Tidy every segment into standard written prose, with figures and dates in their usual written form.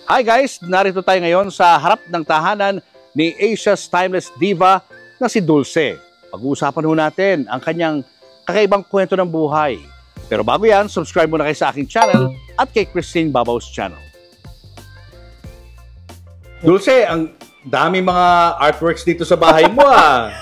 Hi guys! Narito tayo ngayon sa harap ng tahanan ni Asia's Timeless Diva na si Dulce. Pag-uusapan ho natin ang kanyang kakaibang kwento ng buhay. Pero bago yan, subscribe muna kayo sa aking channel at kay Christine Babau's channel. Dulce, ang dami mga artworks dito sa bahay mo ah.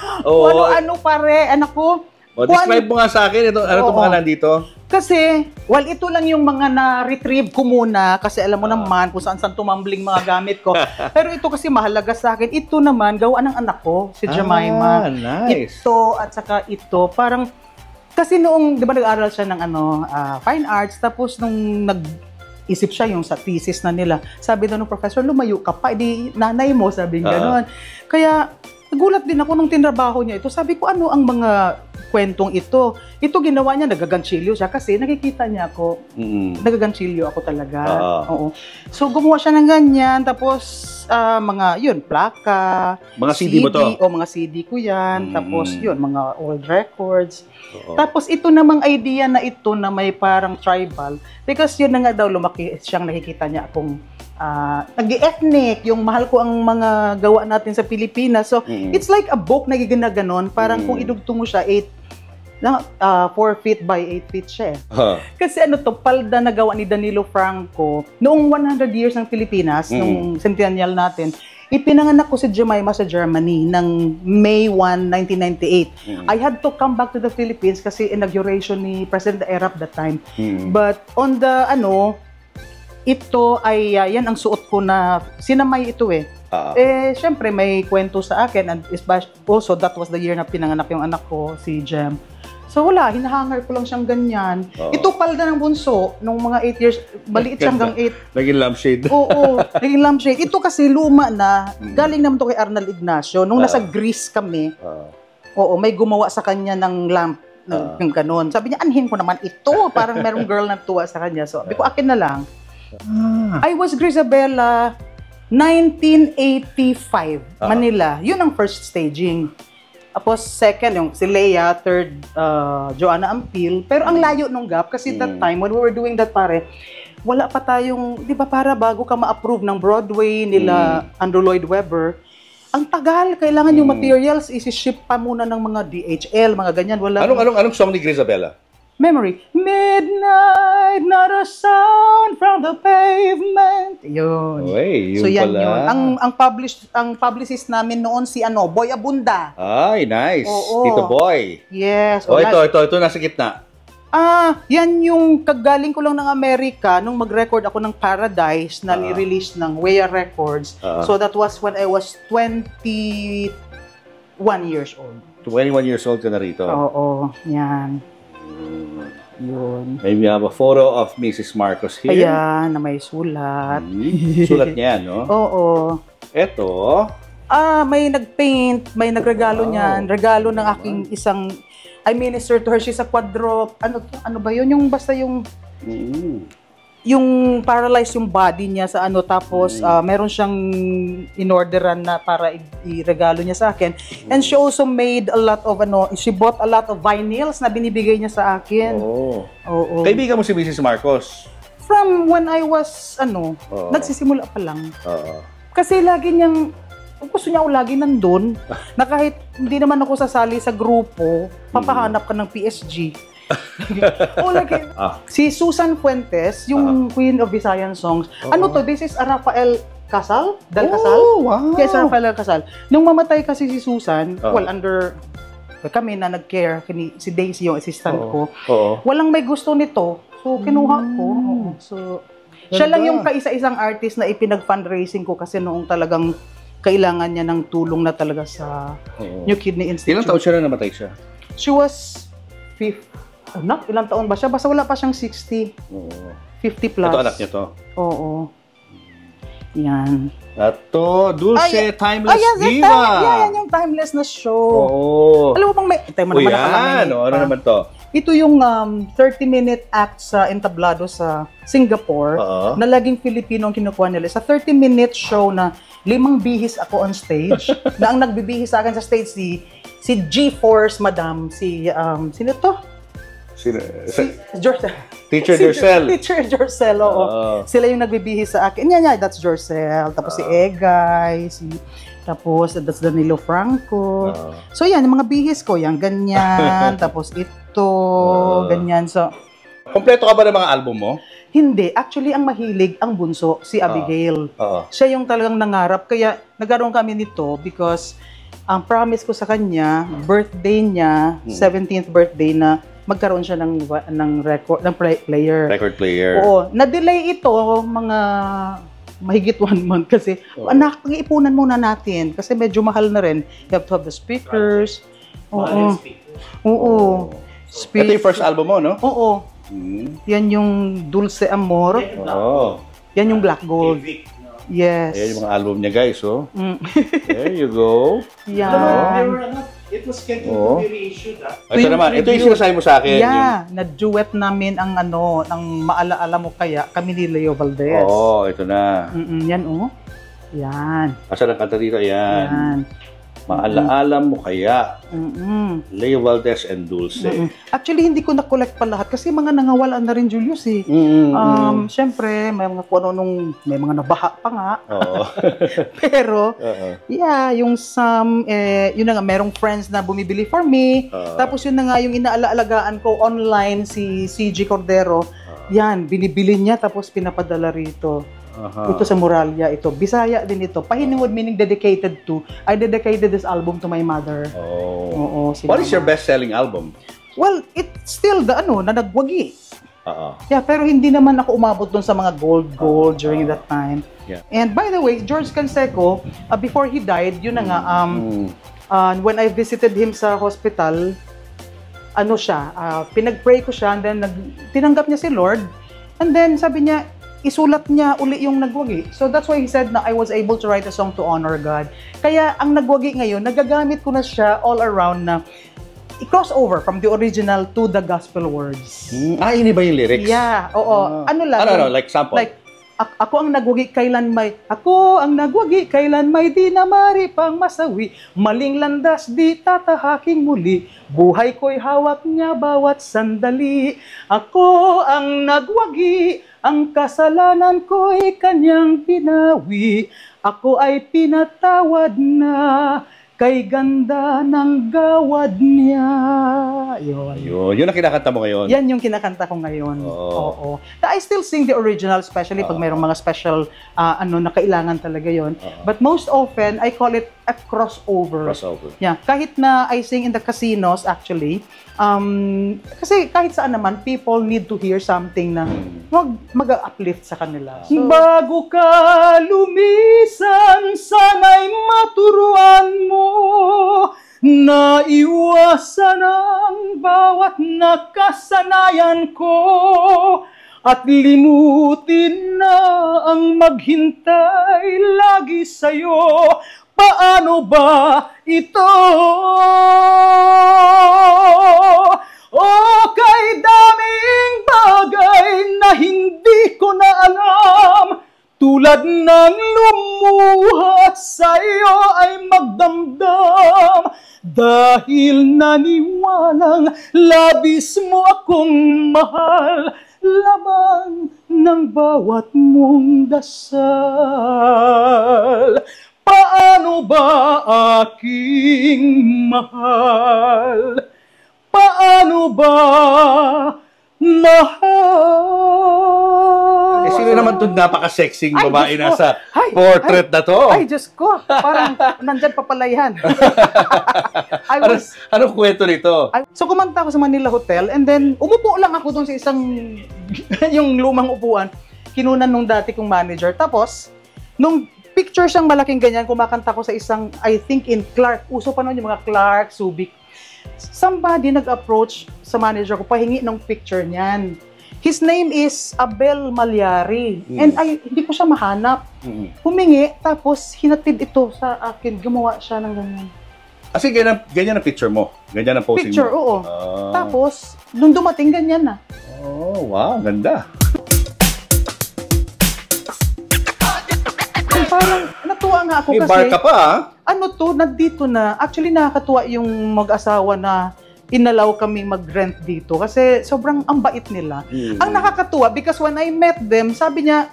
Ano pare, anak ko. Describe mo nga sa akin, ano itong mga nandito? Kasi, ito lang yung mga na-retrieve ko muna kasi alam mo naman kung saan tumambling mga gamit ko. Pero ito kasi mahalaga sa akin. Ito naman, gawa ng anak ko, si Jemima. Nice. Ito at saka ito, parang, kasi noong, di ba nag-aral siya ng fine arts, tapos nung isip siya yung sa thesis na nila. Sabi daw ng professor, lumayo ka pa, di nanay mo, sabi gano'n. Kaya, nagulat din ako nung tinrabaho niya ito. Sabi ko, ano ang mga kwentong ito? Ito ginawa niya, nagaganchilyo siya kasi nakikita niya ako, nagaganchilyo ako talaga. Oo. So, gumawa siya ng ganyan, tapos mga, plaka, mga CD mo to? O mga CD ko yan, tapos mga old records. Tapos ito namang idea na ito na may parang tribal, because yun na nga daw lumaki siyang nakikita niya akong nag-ethnic, yung mahal ko ang mga gawa natin sa Pilipinas. So, it's like a book na gigana-ganon. Parang kung idugtong mo siya, 4 feet by 8 feet siya. Kasi palda na gawa ni Danilo Franco. Noong 100 years ng Pilipinas, nung centennial natin, ipinanganak ko si Jemima sa Germany ng May 1, 1998. I had to come back to the Philippines kasi inauguration ni President Erap that time. But on the, ito ay, yan ang suot ko na sinamay ito eh. Syempre may kwento sa akin and also that was the year na pinanganak yung anak ko, si Jem. So wala, hinahangar ko lang siyang ganyan. Ito palda ng bunso, nung mga 8 years, maliit siya hanggang 8. Naging lampshade. Oo, naging lampshade. Ito kasi luma na, galing naman to kay Arnal Ignacio. Nung nasa Greece kami, may gumawa sa kanya ng lamp, ng ganon. Sabi niya, anhin ko naman ito. Parang merong girl na tuwa sa kanya. So sabi ko, akin na lang. I was Grisabella, 1985, Manila. Yun ang first staging. Tapos second, yung si Leia, third, Joanna Ampil. Pero ang layo nung gap kasi that time, when we were doing that pare, wala pa tayong, di ba para bago ka ma-approve ng Broadway nila Andrew Lloyd Webber, ang tagal, kailangan yung materials, isi-ship pa muna ng mga DHL, mga ganyan. Anong song ni Grisabella? Memory. Midnight, not a sound from the pavement. Yun. Yun so yan pala. yun. Ang publicist namin noon si Boy Abunda. Ay, nice. Oo. Tito Boy. Yes. Ito nasa gitna. Yan yung kagaling ko lang ng Amerika nung mag-record ako ng Paradise na ni-release ng Wea Records. So that was when I was 21 years old. 21 years old ka na rito. Oo, yan. Yun. Maybe we have a photo of Mrs. Marcos here. Ayan, na may sulat. Sulat niya, no? Oo. Ito. May nag-paint, may nagregalo niyan. Regalo ng aking isang, I minister to her. She's a quadro, ano ba yun? Yung basta yung, yung paralyzed yung body niya sa tapos meron siyang inorderan na para i-regalo niya sa akin. And she also made a lot of she bought a lot of vinyls na binibigay niya sa akin. Oo. Kaibigan mo si Mrs. Marcos? From when I was nagsisimula pa lang. Kasi lagi niyang gusto niya ako lagi nandun na kahit hindi naman ako sasali sa grupo, papahanap ka ng PSG. Si Susan Fuentes, yung Queen of Visayan Songs. This is Rafael Casal? Del Casal? Wow! Yes, Rafael Casal. Nung mamatay kasi si Susan, kami na nag-care, si Daisy yung assistant ko, walang may gusto nito. So, kinuha ko. So, siya lang yung kaisa-isang artist na ipinag-fundraising ko kasi noong talagang kailangan niya ng tulong na talaga sa New Kidney Institute. Ilang taon siya na namatay siya? She was 5. Ilang taon ba siya? Basta wala pa siyang 60. 50 plus. Ito anak niya to? Oo. Yan. Ito, Dulce, Timeless Diva. Yan yung Timeless na show. Alam mo bang may... Tayo mo naman yan. Ano naman to? Ito yung 30-minute act sa entablado sa Singapore na laging Filipino ang kinukuha nila. Sa 30-minute show na 5 bihis ako on stage, na ang nagbibihis sa akin sa stage si G-Force, madam, sino to? Sino? Jorcel. Teacher Jorcel. Teacher Jorcel, oo. Sila yung nagbibihis sa akin. Yeah, that's Jorcel. Tapos si Egay, tapos that's Danilo Franco. So yan, yung mga bihis ko, yan, ganyan. Tapos ito, ganyan. So, kompleto ka ba ng mga album mo? hindi. Actually, ang mahilig, ang bunso, si Abigail. Siya yung talagang nangarap. Kaya nagkaroon kami nito because ang promise ko sa kanya, birthday niya, 17th birthday na, magkaroon siya ng record, ng player. Record player. Oo. Na-delay ito, mga mahigit 1 month kasi, anak, iipunan muna natin kasi medyo mahal na rin. You have to have the speakers. Oo. Oo. Ito yung first album mo, no? Oo. Yan yung Dulce Amor. Yan yung Black Gold. Yes. Ayan yung mga album niya, guys. Oh. There you go. Yan. It was scheduled to be reissued. Ito naman, ito yung sinasabi mo sa akin. Yeah, na-duet namin ang ng Maalaala Mo Kaya, kami ni Leo Valdez. Ito na. Yan, Yan. Asan ang kanta dito? Yan. Maalaala Mo Kaya. Leo Valdez and Dulce. Actually, hindi ko na-collect pa lahat kasi mga nangawalan na rin, Julius, eh. Siyempre, may mga kung ano may mga nabaha pa nga. Pero, yeah, yung yun na nga, merong friends na bumibili for me. Tapos yun na nga, yung inaalagaan ko online, si CG Cordero. Yan, binibili niya tapos pinapadala rito. Ito sa Moralia, ito. Bisaya din ito. Pahinungod meaning dedicated to. I dedicated this album to my mother. What is your best-selling album? Well, it's still the na nagwagi. Yeah, pero hindi naman ako umabot dun sa mga gold during that time. And by the way, George Canseco, before he died, yun na nga, when I visited him sa hospital, pinag-pray ko siya, and then tinanggap niya si Lord, and then sabi niya, isulat niya uli yung Nagwagi. So that's why he said na I was able to write a song to honor God. Kaya ang Nagwagi ngayon, nagagamit ko na siya all around na i-crossover from the original to the gospel words. Ini ba yung lyrics? Yeah, oo. Like sample? Like, ako ang nagwagi kailan may di na mari pang masawi, maling landas di tatahaking muli, buhay ko'y hawak niya bawat sandali. Ako ang nagwagi, ang kasalanan ko'y kanyang pinawi, ako ay pinatawad na, kay ganda ng gawad niya. Yun ang kinakanta mo ngayon? Yan yung kinakanta ko ngayon. Oo. I still sing the original, especially pag mayroong mga special na kailangan talaga yon. But most often, I call it a crossover. Yeah. Kahit na I sing in the casinos, actually, kasi kahit saan naman, people need to hear something na mag-uplift sa kanila. So, bago ka lumisan, sana'y maturuan mo na iwasan ang bawat nakasanayan ko at limutin na ang maghintay lagi sa'yo. Paano ba ito? Kay daming bagay na hindi ko na alam, tulad ng lumuhat sa'yo ay magdamdam, dahil naniwalang labis mo akong mahal, laman ng bawat mong dasal. Paano ba aking mahal? Paano ba mahal? Sino naman itong napaka-sexing babae nasa portrait na to? Ay, Diyos ko. Parang nandyan pa pala yan. Anong kwento nito? So, kumanta ako sa Manila Hotel and then umupo lang ako doon sa isang yung lumang upuan. Kinunan nung dati kong manager. Tapos, nung picture siyang malaking ganyan, kumakanta ko sa isang, I think in Clark. Uso pa noon yung mga Clark, Subic. Somebody nag-approach sa manager ko, pahingi ng picture niyan. His name is Abel Malyari. And hindi ko siya mahanap. Humingi, tapos hinatid ito sa akin. Gumawa siya ng ganyan. Kasi ganyan ang picture mo? Ganyan ang posing picture, mo? Oo. Tapos, nung dumating, ganyan na. Wow, ganda. Parang natuwa nga ako may kasi... May bar ka pa, Nandito na. Actually, nakakatuwa yung mag-asawa na inalaw kami mag-rent dito kasi sobrang ang bait nila. Ang nakakatuwa, because when I met them, sabi niya,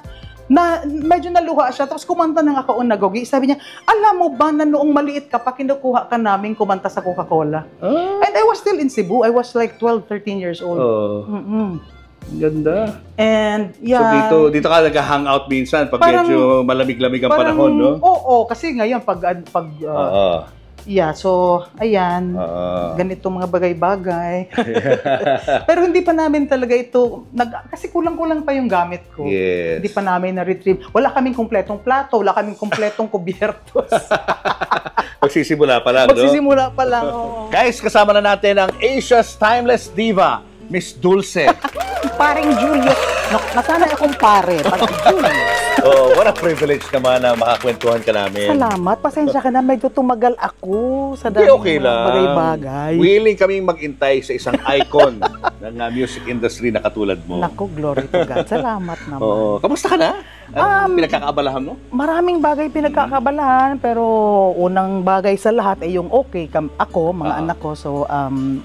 na medyo naluha siya, tapos kumanta ng ako na Gogi. Sabi niya, alam mo ba na noong maliit ka pa, kinukuha ka namin kumanta sa Coca-Cola? And I was still in Cebu. I was like 12, 13 years old. Ganda. And yeah. So dito ka nag-hangout minsan pag medyo malamig-lamig ang panahon, no? Oo, kasi ngayon yeah, so ayan, ganito mga bagay-bagay. Pero hindi pa namin talaga ito, kasi kulang-kulang pa yung gamit ko. Yes. Hindi pa namin na-retrieve. Wala kaming kumpletong plato, wala kaming kumpletong kubyertos. Magsisimula pa lang, Magsisimula pa lang, oo. Guys, kasama na natin ang Asia's Timeless Diva, Miss Dulce. Paring Julius. Nasanay akong pare, paring Julius. What a privilege naman na makakwentuhan ka namin. Salamat. Pasensya ka na. Medyo tumagal ako sa dami okay lang. Bagay-bagay. Willing kaming mag-intay sa isang icon ng music industry na katulad mo. Naku, glory to God. Salamat naman. Kamusta ka na? Pinagkakaabalahan mo? Maraming bagay pinagkakaabalahan, pero unang bagay sa lahat ay yung okay ako, mga anak ko. So,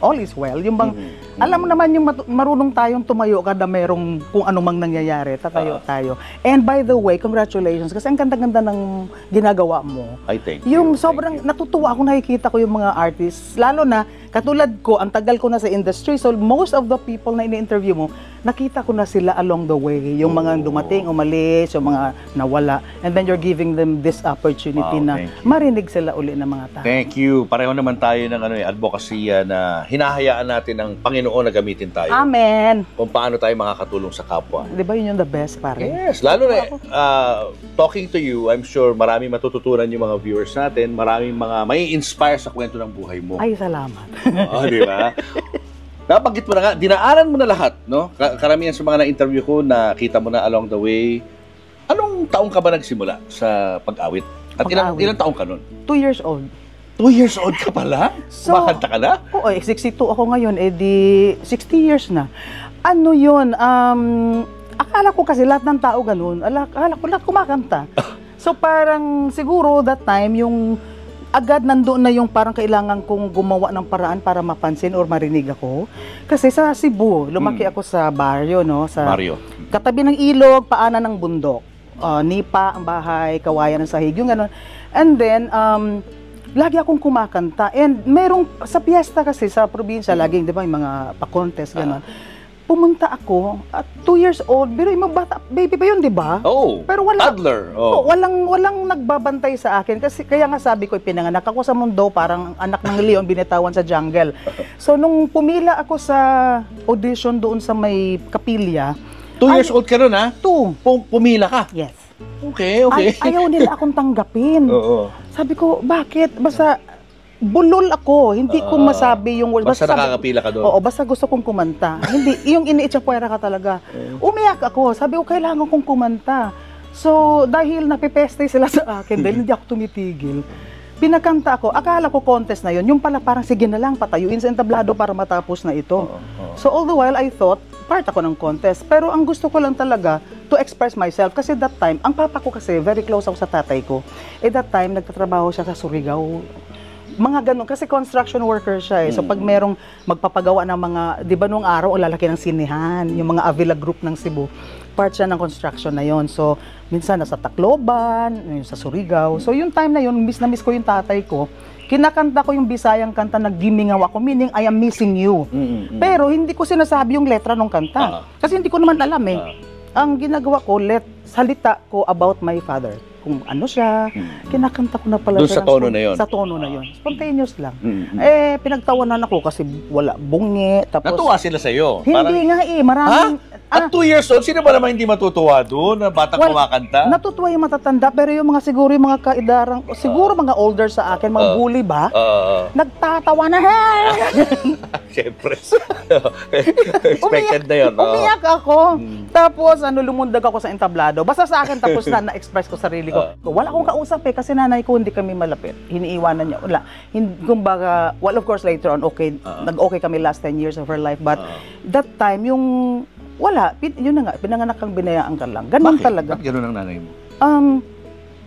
all is well. Yung bang, alam mo naman yung marunong tayong tumayo kada merong kung ano mang nangyayari, tatayo tayo. And by the way, congratulations kasi ang ganda-ganda ng ginagawa mo. I thank you. Yung sobrang natutuwa ako nakikita ko yung mga artists, lalo na katulad ko, ang tagal ko na sa industry, so most of the people na ini-interview mo, nakita ko na sila along the way. Yung mga dumating, umalis, yung mga nawala. And then you're giving them this opportunity na marinig sila uli ng mga tao. Thank you. Pareho naman tayo ng advocacy na hinahayaan natin ng Panginoon na gamitin tayo. Amen. Kung paano tayo makakatulong sa kapwa. Di ba yun yung the best, pare? Yes. Lalo na, talking to you, I'm sure maraming matututunan yung mga viewers natin, maraming mga may inspire sa kwento ng buhay mo. Ay, salamat. Di ba? Nabanggit mo na nga, dinaanan mo na lahat, no? Karamihan sa mga na-interview ko, nakita mo na along the way. Anong taong ka ba nagsimula sa pag-awit? At ilang taong ka nun? 2 years old. 2 years old ka pala? So, kumakanta ka na? Oo, 62 ako ngayon, di 60 years na. Ano yun, akala ko kasi lahat ng tao ganun, akala ko lahat kumakanta. So parang siguro that time, yung agad nandoon na yung parang kailangan kong gumawa ng paraan para mapansin or marinig ako. Kasi sa Cebu, lumaki ako sa baryo, no? Sa baryo. Katabi ng ilog, paanan ng bundok. Nipa ang bahay, kawayan ng sahig, yung gano'n. And then, lagi akong kumakanta. And merong, sa piyesta kasi, sa probinsya, laging, di ba, yung mga pa-contest, gano'n. Pumunta ako at 2 years old, pero yung bata, baby pa yun, di ba? Pero toddler. Walang nagbabantay sa akin. Kasi kaya nga sabi ko, pinanganak ako sa mundo, parang anak ng leon, binitawan sa jungle. So, nung pumila ako sa audition doon sa may kapilya, 2 years old ka nun, ha? 2. Pumila ka? Yes. Okay. Ayaw nila akong tanggapin. Sabi ko, bakit? Basta bulol ako. Hindi ko masabi yung word. Basta nakakapila ka doon. Oo, basta gusto kong kumanta. Hindi, yung iniitsapwera ka talaga. Umiyak ako. Sabi ko, kailangan kong kumanta. So, dahil napipeste sila sa akin, dahil hindi ako tumitigil, pinakanta ako. Akala ko contest na yun. Yung pala parang sige na lang, patayuin sa entablado para matapos na ito. So, all the while, I thought, part ako ng contest. Pero ang gusto ko lang talaga, to express myself. Kasi that time, ang papa ko kasi, very close ako sa tatay ko. That time, nagtatrabaho siya sa Surigao. Mga ganun, kasi construction worker siya eh. So pag merong magpapagawa ng mga, di ba nung araw, lalaki ng sinihan, yung mga Avila Group ng Cebu, part siya ng construction na yon. So minsan nasa Tacloban, sa Surigao. So yung time na yun, miss na miss ko yung tatay ko. Kinakanta ko yung Bisayang kanta na Gimingaw Ako, meaning I am missing you. Pero hindi ko sinasabi yung letra ng kanta. Kasi hindi ko naman alam eh. Ang ginagawa ko, salita ko about my father. Kung ano siya, kinakanta ko na pala. Doon sa tono na yun? Sa tono na yun. Spontaneous lang. Pinagtawanan ako kasi wala bungi. Tapos, natuwa sila sa'yo? Hindi nga eh, maraming... At 2 years old, sino ba naman hindi matutuwa doon na batang kumakanta? Natutuwa yung matatanda, pero yung mga siguro yung mga kaidarang, siguro mga older sa akin, mga bully ba? Nagtatawa na, Siyempre. Expected na yun. Umiyak ako. Tapos, lumundag ako sa entablado. Basta sa akin, tapos na-express ko sarili ko. Wala akong kausap eh, kasi nanay ko hindi kami malapit. Hiniiwanan niya. Wala. Kumbaga, well, of course, later on, okay, nag-okay kami last 10 years of her life. But that time, yung wala, yun na nga, pinanganak kang binayaan ka lang. Ganun talaga. Bakit ganun ang nanay mo?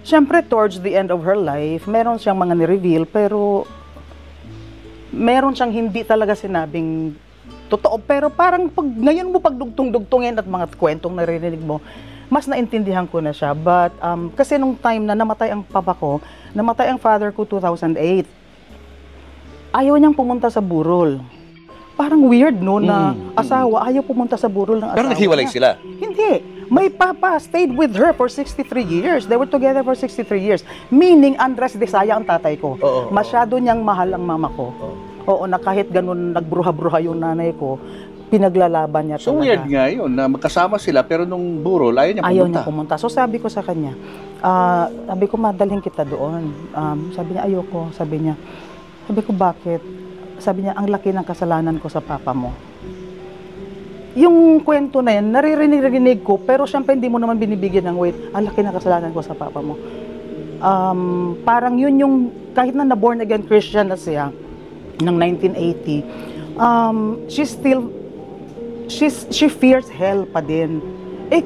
Siyempre, towards the end of her life, meron siyang mga ni-reveal, pero meron siyang hindi talaga sinabing totoo. Pero parang ngayon mo pagdugtong-dugtongin at mga kwentong naririnig mo, mas naintindihan ko na siya. But kasi nung time na namatay ang papa ko, namatay ang father ko 2008, ayaw niyang pumunta sa burol. Parang weird, no, na asawa, ayaw pumunta sa burol ng asawa. Pero naghiwalay niya. sila? Hindi. My papa stayed with her for 63 years. They were together for 63 years. Meaning, Andres Desaya ang tatay ko. Masyado niyang mahal ang mama ko. Oo, na kahit ganun nagbruha-bruha yung nanay ko, pinaglalaban niya So talaga. weird nga yun, na magkasama sila, pero nung burol, ayaw niya pumunta. Ayaw niya pumunta. So sabi ko sa kanya, sabi ko, madalhin kita doon. Sabi niya, ayoko. Sabi ko, bakit? Sabi niya, ang laki ng kasalanan ko sa papa mo. Yung kwento na yan, naririnig ko, pero syempre hindi mo naman binibigyan ng weight. Ang laki ng kasalanan ko sa papa mo. Parang yun yung, kahit na na-born again Christian na siya, ng 1980, she fears hell pa din.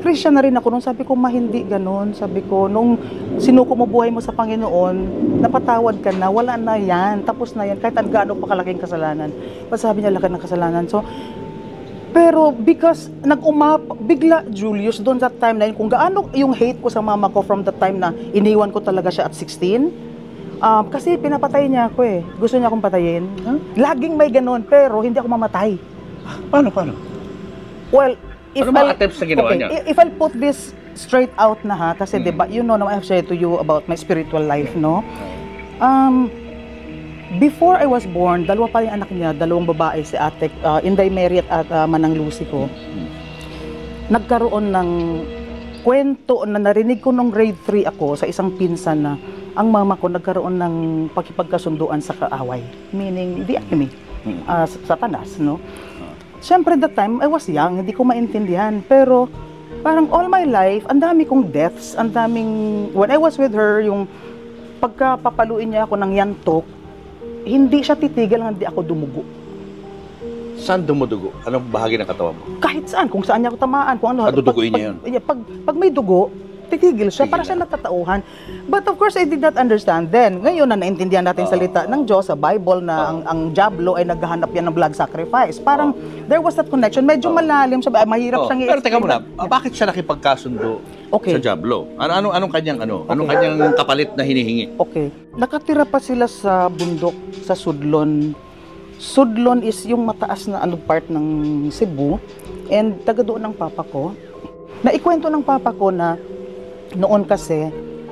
Christian na rin ako nung sabi ko, hindi ganun. Sabi ko, nung sinuko mo buhay mo sa Panginoon, napatawad ka na, wala na yan, tapos na yan, kahit ang gaano pa kalaking kasalanan. Sabi niya, laki ng kasalanan. So, pero because bigla, Julius, doon that time na yun, kung gaano yung hate ko sa mama ko from the time na iniwan ko talaga siya at 16, kasi pinapatay niya ako eh. Gusto niya akong patayin. Huh? Laging may ganun, pero hindi ako mamatay. Paano? Well, ano mga attempts na ginawa niya? If I'll put this straight out na ha, kasi diba, you know, I have shared to you about my spiritual life, no? Before I was born, dalawa pa yung anak niya, dalawang babae, si Ate, Inday Mary at Manang Lucy ko. Nagkaroon ng kwento na narinig ko nung grade 3 ako sa isang pinsan na ang mama ko nagkaroon ng pakipagkasunduan sa kaaway. Meaning, the enemy, Satanas, no? Siyempre, that time, I was young, hindi ko maintindihan. Pero, parang all my life, ang dami kong deaths, ang daming, when I was with her, yung pagkapapaluin niya ako ng yantok, hindi siya titigil hanggang hindi ako dumugo. Saan dumudugo? Anong bahagi ng katawan mo? Kahit saan, kung saan niya ako tamaan, kung ano. Duduguin niya yun? Pag may dugo, titigil siya, para siya natatauhan. But of course, I did not understand then. Ngayon na naintindihan natin salita ng Diyos sa Bible na ang Diablo ay naghahanap yan ng blood sacrifice. Parang there was that connection. Medyo malalim siya, mahirap siyang i-explain. Pero teka muna, bakit siya nakipagkasundo sa Diablo? Anong kanyang kanyang kapalit na hinihingi? Okay. Nakatira pa sila sa bundok, sa Sudlon. Sudlon is yung mataas na part ng Cebu. And taga doon ng papa ko. Naikwento ng papa ko na noon kasi,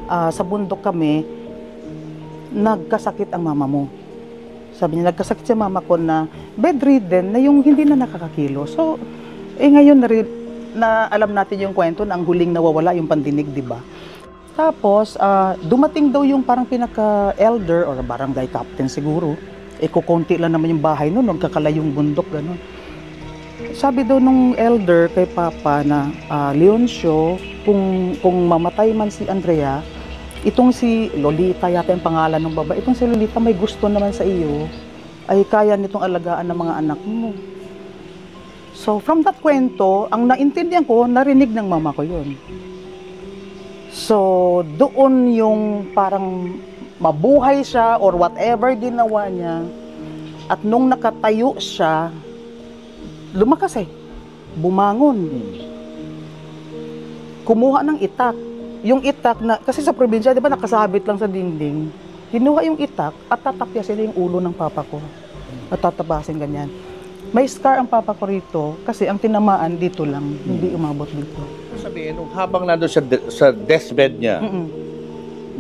sa bundok kami, nagkasakit ang mama mo. Sabi niya, nagkasakit si mama ko na bedridden, na yung hindi na nakakakilo. So, ngayon na alam natin yung kwento na ang huling nawawala yung pandinig, di ba? Tapos, dumating daw yung parang pinaka-elder or barangay captain siguro. Kukunti lang naman yung bahay noon, nagkakalayong bundok, gano'n. Sabi daw nung elder kay Papa na, Leoncio, kung mamatay man si Andrea, itong si Lolita, yata yung pangalan ng babae, itong si Lolita may gusto naman sa iyo, ay kaya nitong alagaan ng mga anak mo. So, from that kwento, ang naintindihan ko, narinig ng mama ko yun. So, doon yung parang mabuhay siya or whatever ginawa niya, at nung nakatayo siya, lumakas bumangon. Kumuha ng itak. Yung itak na, kasi sa probinsya, di ba nakasabit lang sa dingding? Kinuha yung itak at tatapyasin yung ulo ng papa ko. At tatabasin ganyan. May scar ang papa ko rito kasi ang tinamaan dito lang, hindi umabot dito. Sabihin, habang nandun sa deathbed niya,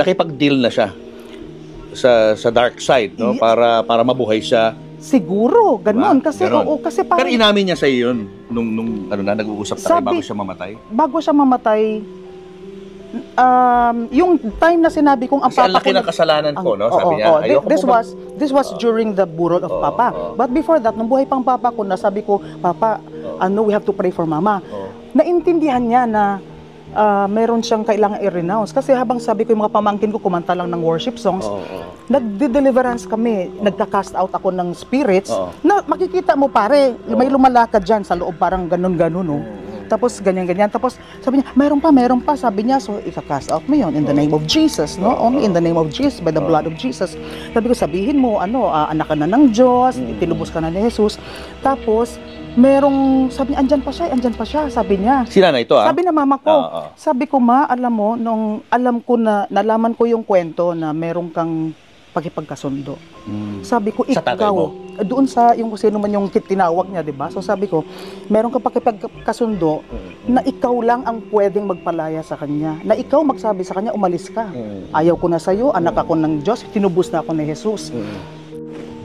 nakipag-deal na siya sa dark side, no? Para mabuhay siya. Siguro, ganun. Diba? Kasi, oo, kasi parang... Pero inamin niya sa iyo yun nung nag-uusap na kayo bago siya mamatay? Bago siya mamatay, yung time na sinabi kong ang kasi papa ko... Kasi ang laki ng kasalanan ko, no? Sabi niya, this was during the burol of Papa. But before that, nung buhay pang papa ko, nasabi ko, Papa, we have to pray for Mama. Naintindihan niya na meron siyang kailangan i-renounce. Kasi habang sabi ko, yung mga pamangkin ko, kumanta lang ng worship songs, nagde-deliverance kami, nagka-cast out ako ng spirits, na makikita mo pare, may lumalakad dyan sa loob, parang ganun-ganun, no? Tapos ganyan-ganyan. Tapos sabi niya, meron pa. Sabi niya, so ika-cast out mo yun in the name of Jesus, no? Only in the name of Jesus, by the blood of Jesus. Sabi ko, sabihin mo, anak ka na ng Diyos, tinubos ka na ni Jesus. Tapos, sabi niya, andyan pa siya, sabi niya. Sila na ito, Sabi na mama ko, sabi ko, ma, alam mo, nung nalaman ko yung kwento na meron kang pakipagkasundo. Sabi ko, Sa tatay mo? doon sa yung kung sino man yung tinawag niya, di ba? So sabi ko, meron kang pakipagkasundo na ikaw lang ang pwedeng magpalaya sa kanya. Na ikaw magsabi sa kanya, umalis ka. Ayaw ko na sa'yo, anak ako ng Diyos, tinubos na ako ni Jesus.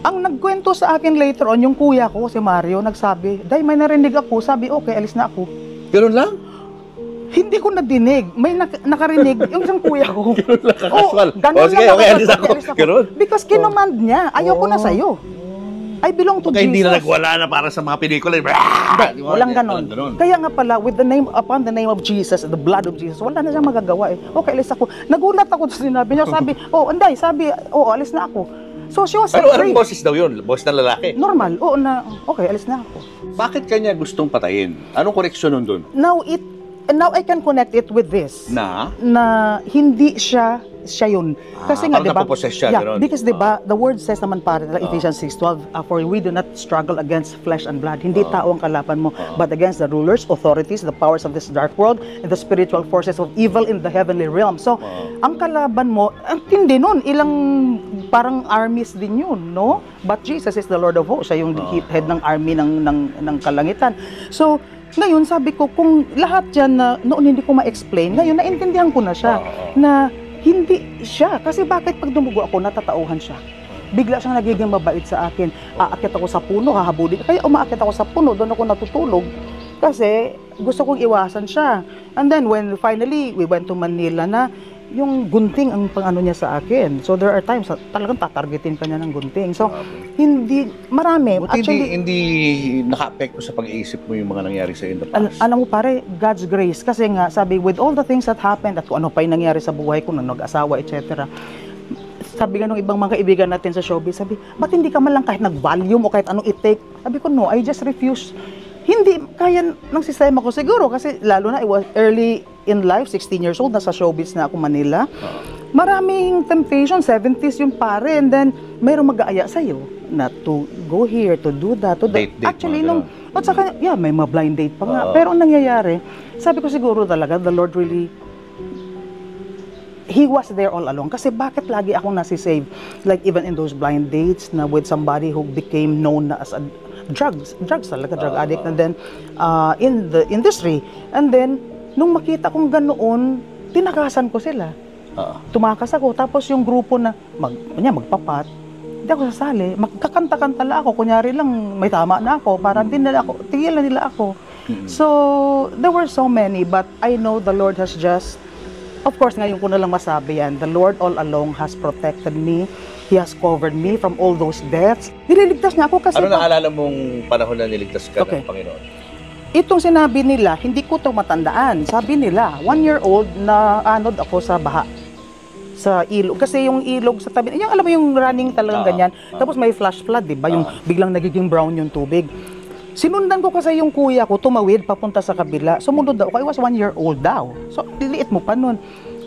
Ang nagkwento sa akin later on, yung kuya ko, si Mario, nagsabi, Day, may narinig ako, sabi, okay, alis na ako. Ganun lang? Hindi ko nadinig. May nakarinig yung isang kuya ko. Ganun sige, lang okay, alis ako. Ganun? Because kinumand niya, ayaw ko na sa'yo. I belong to Pagka Jesus. hindi na nagwala na para sa mga pelikula. Hindi, walang ganon. Kaya nga pala, upon the name of Jesus, the blood of Jesus, wala na siyang magagawa eh. Okay, alis ako. Nagulat ako sa sinabi niya. Sabi, Anday, alis na ako. So she was Anong afraid. boses daw yun? Boses ng lalaki? Normal, okay, alis na ako. Bakit kanya gustong patayin? Anong koneksyon nun dun? Now I can connect it with this. Na Hindi siya yun. Kasi nga, parang di ba? napopossess siya, ganun. Because di ba, the word says naman para Ephesians 6:12, for we do not struggle against flesh and blood. Hindi tao ang kalaban mo, but against the rulers, authorities, the powers of this dark world, and the spiritual forces of evil in the heavenly realm. So, ang kalaban mo, ang tindi nun, ilang parang armies din yun, no? But Jesus is the Lord of hosts. Siya yung head ng army ng kalangitan. So, ngayon, sabi ko, kung lahat dyan na noon hindi ko ma-explain, ngayon, naintindihan ko na siya, na hindi siya. Kasi bakit pag dumugo ako, natatauhan siya. Bigla siyang nagiging mabait sa akin. Aakyat ako sa puno, hahabulin. Kaya umaakyat ako sa puno, doon ako natutulog. Kasi gusto kong iwasan siya. And then, when finally, we went to Manila na, yung gunting ang pang-ano niya sa akin. So there are times talagang tatargetin ka niya ng gunting. So marami. Buti Actually, hindi naka-apekto sa pag-iisip mo yung mga nangyari sa in the past. alam mo pare, God's grace. Kasi nga, sabi, with all the things that happened at kung ano pa yung nangyari sa buhay ko, nung nag-asawa, etc. Sabi nga nung ibang mga kaibigan natin sa showbiz, sabi, ba't hindi ka man lang kahit nag-volume o kahit anong i-take? Sabi ko, no, I just refuse. Hindi kaya ng sistema ko siguro kasi lalo na I was early in life, 16 years old, nasa showbiz na ako Manila. Maraming temptation, 70s yung pare, and then mayroong mag-aaya sa'yo na to go here, to do that, to that. Date, Actually, at saka, may mga blind date pa nga. Pero ang nangyayari, sabi ko siguro talaga, the Lord really, He was there all along. Kasi bakit lagi akong nasisave? Like even in those blind dates na with somebody who became known as a drugs talaga, drug addict, and then in the industry. And then, nung makita kong ganoon, tinakasan ko sila. Tumakas ako. Tapos yung grupo na magpapat, hindi ako sasali. Magkakanta-kanta lang ako. Kunyari lang, may tama na ako. Parang tigilan nila ako. So, there were so many, but I know the Lord has just, of course, ngayon ko na lang masabi yan, the Lord all along has protected me. He has covered me from all those deaths. Nililigtas niya ako kasi... Ano naalala mong panahon na niligtas ka ng Panginoon? Itong sinabi nila, hindi ko ito matandaan. Sabi nila, 1-year-old na anod ako sa baha. Sa ilog. Kasi yung ilog sa tabi, yung alam mo yung running talagang ganyan. Tapos may flash flood, di ba? Yung biglang nagiging brown yung tubig. Sinundan ko kasi yung kuya ko, tumawid papunta sa kabila. Sumunod daw ako, I was 1-year-old daw. So, liliit mo pa nun.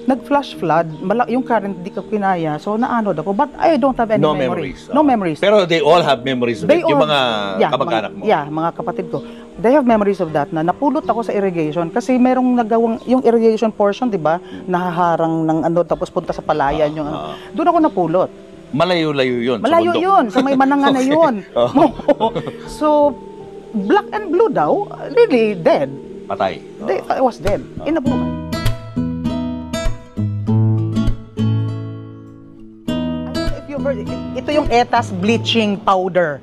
Nag-flash flood, yung current di ko kinaya, so naanod ako. But I don't have any memories. No memories. Pero they all have memories of it. Yung mga kamag-anak mo. Mga kapatid ko. They have memories of that na napulot ako sa irrigation kasi merong nagawang, yung irrigation portion, di ba, nahaharang ng tapos punta sa palayan yung doon ako napulot. Malayo-layo yun. Malayo yun. So may manangan na yun. So, black and blue daw, really dead. Patay. I was dead. Inabukan. Ito yung Etas bleaching powder.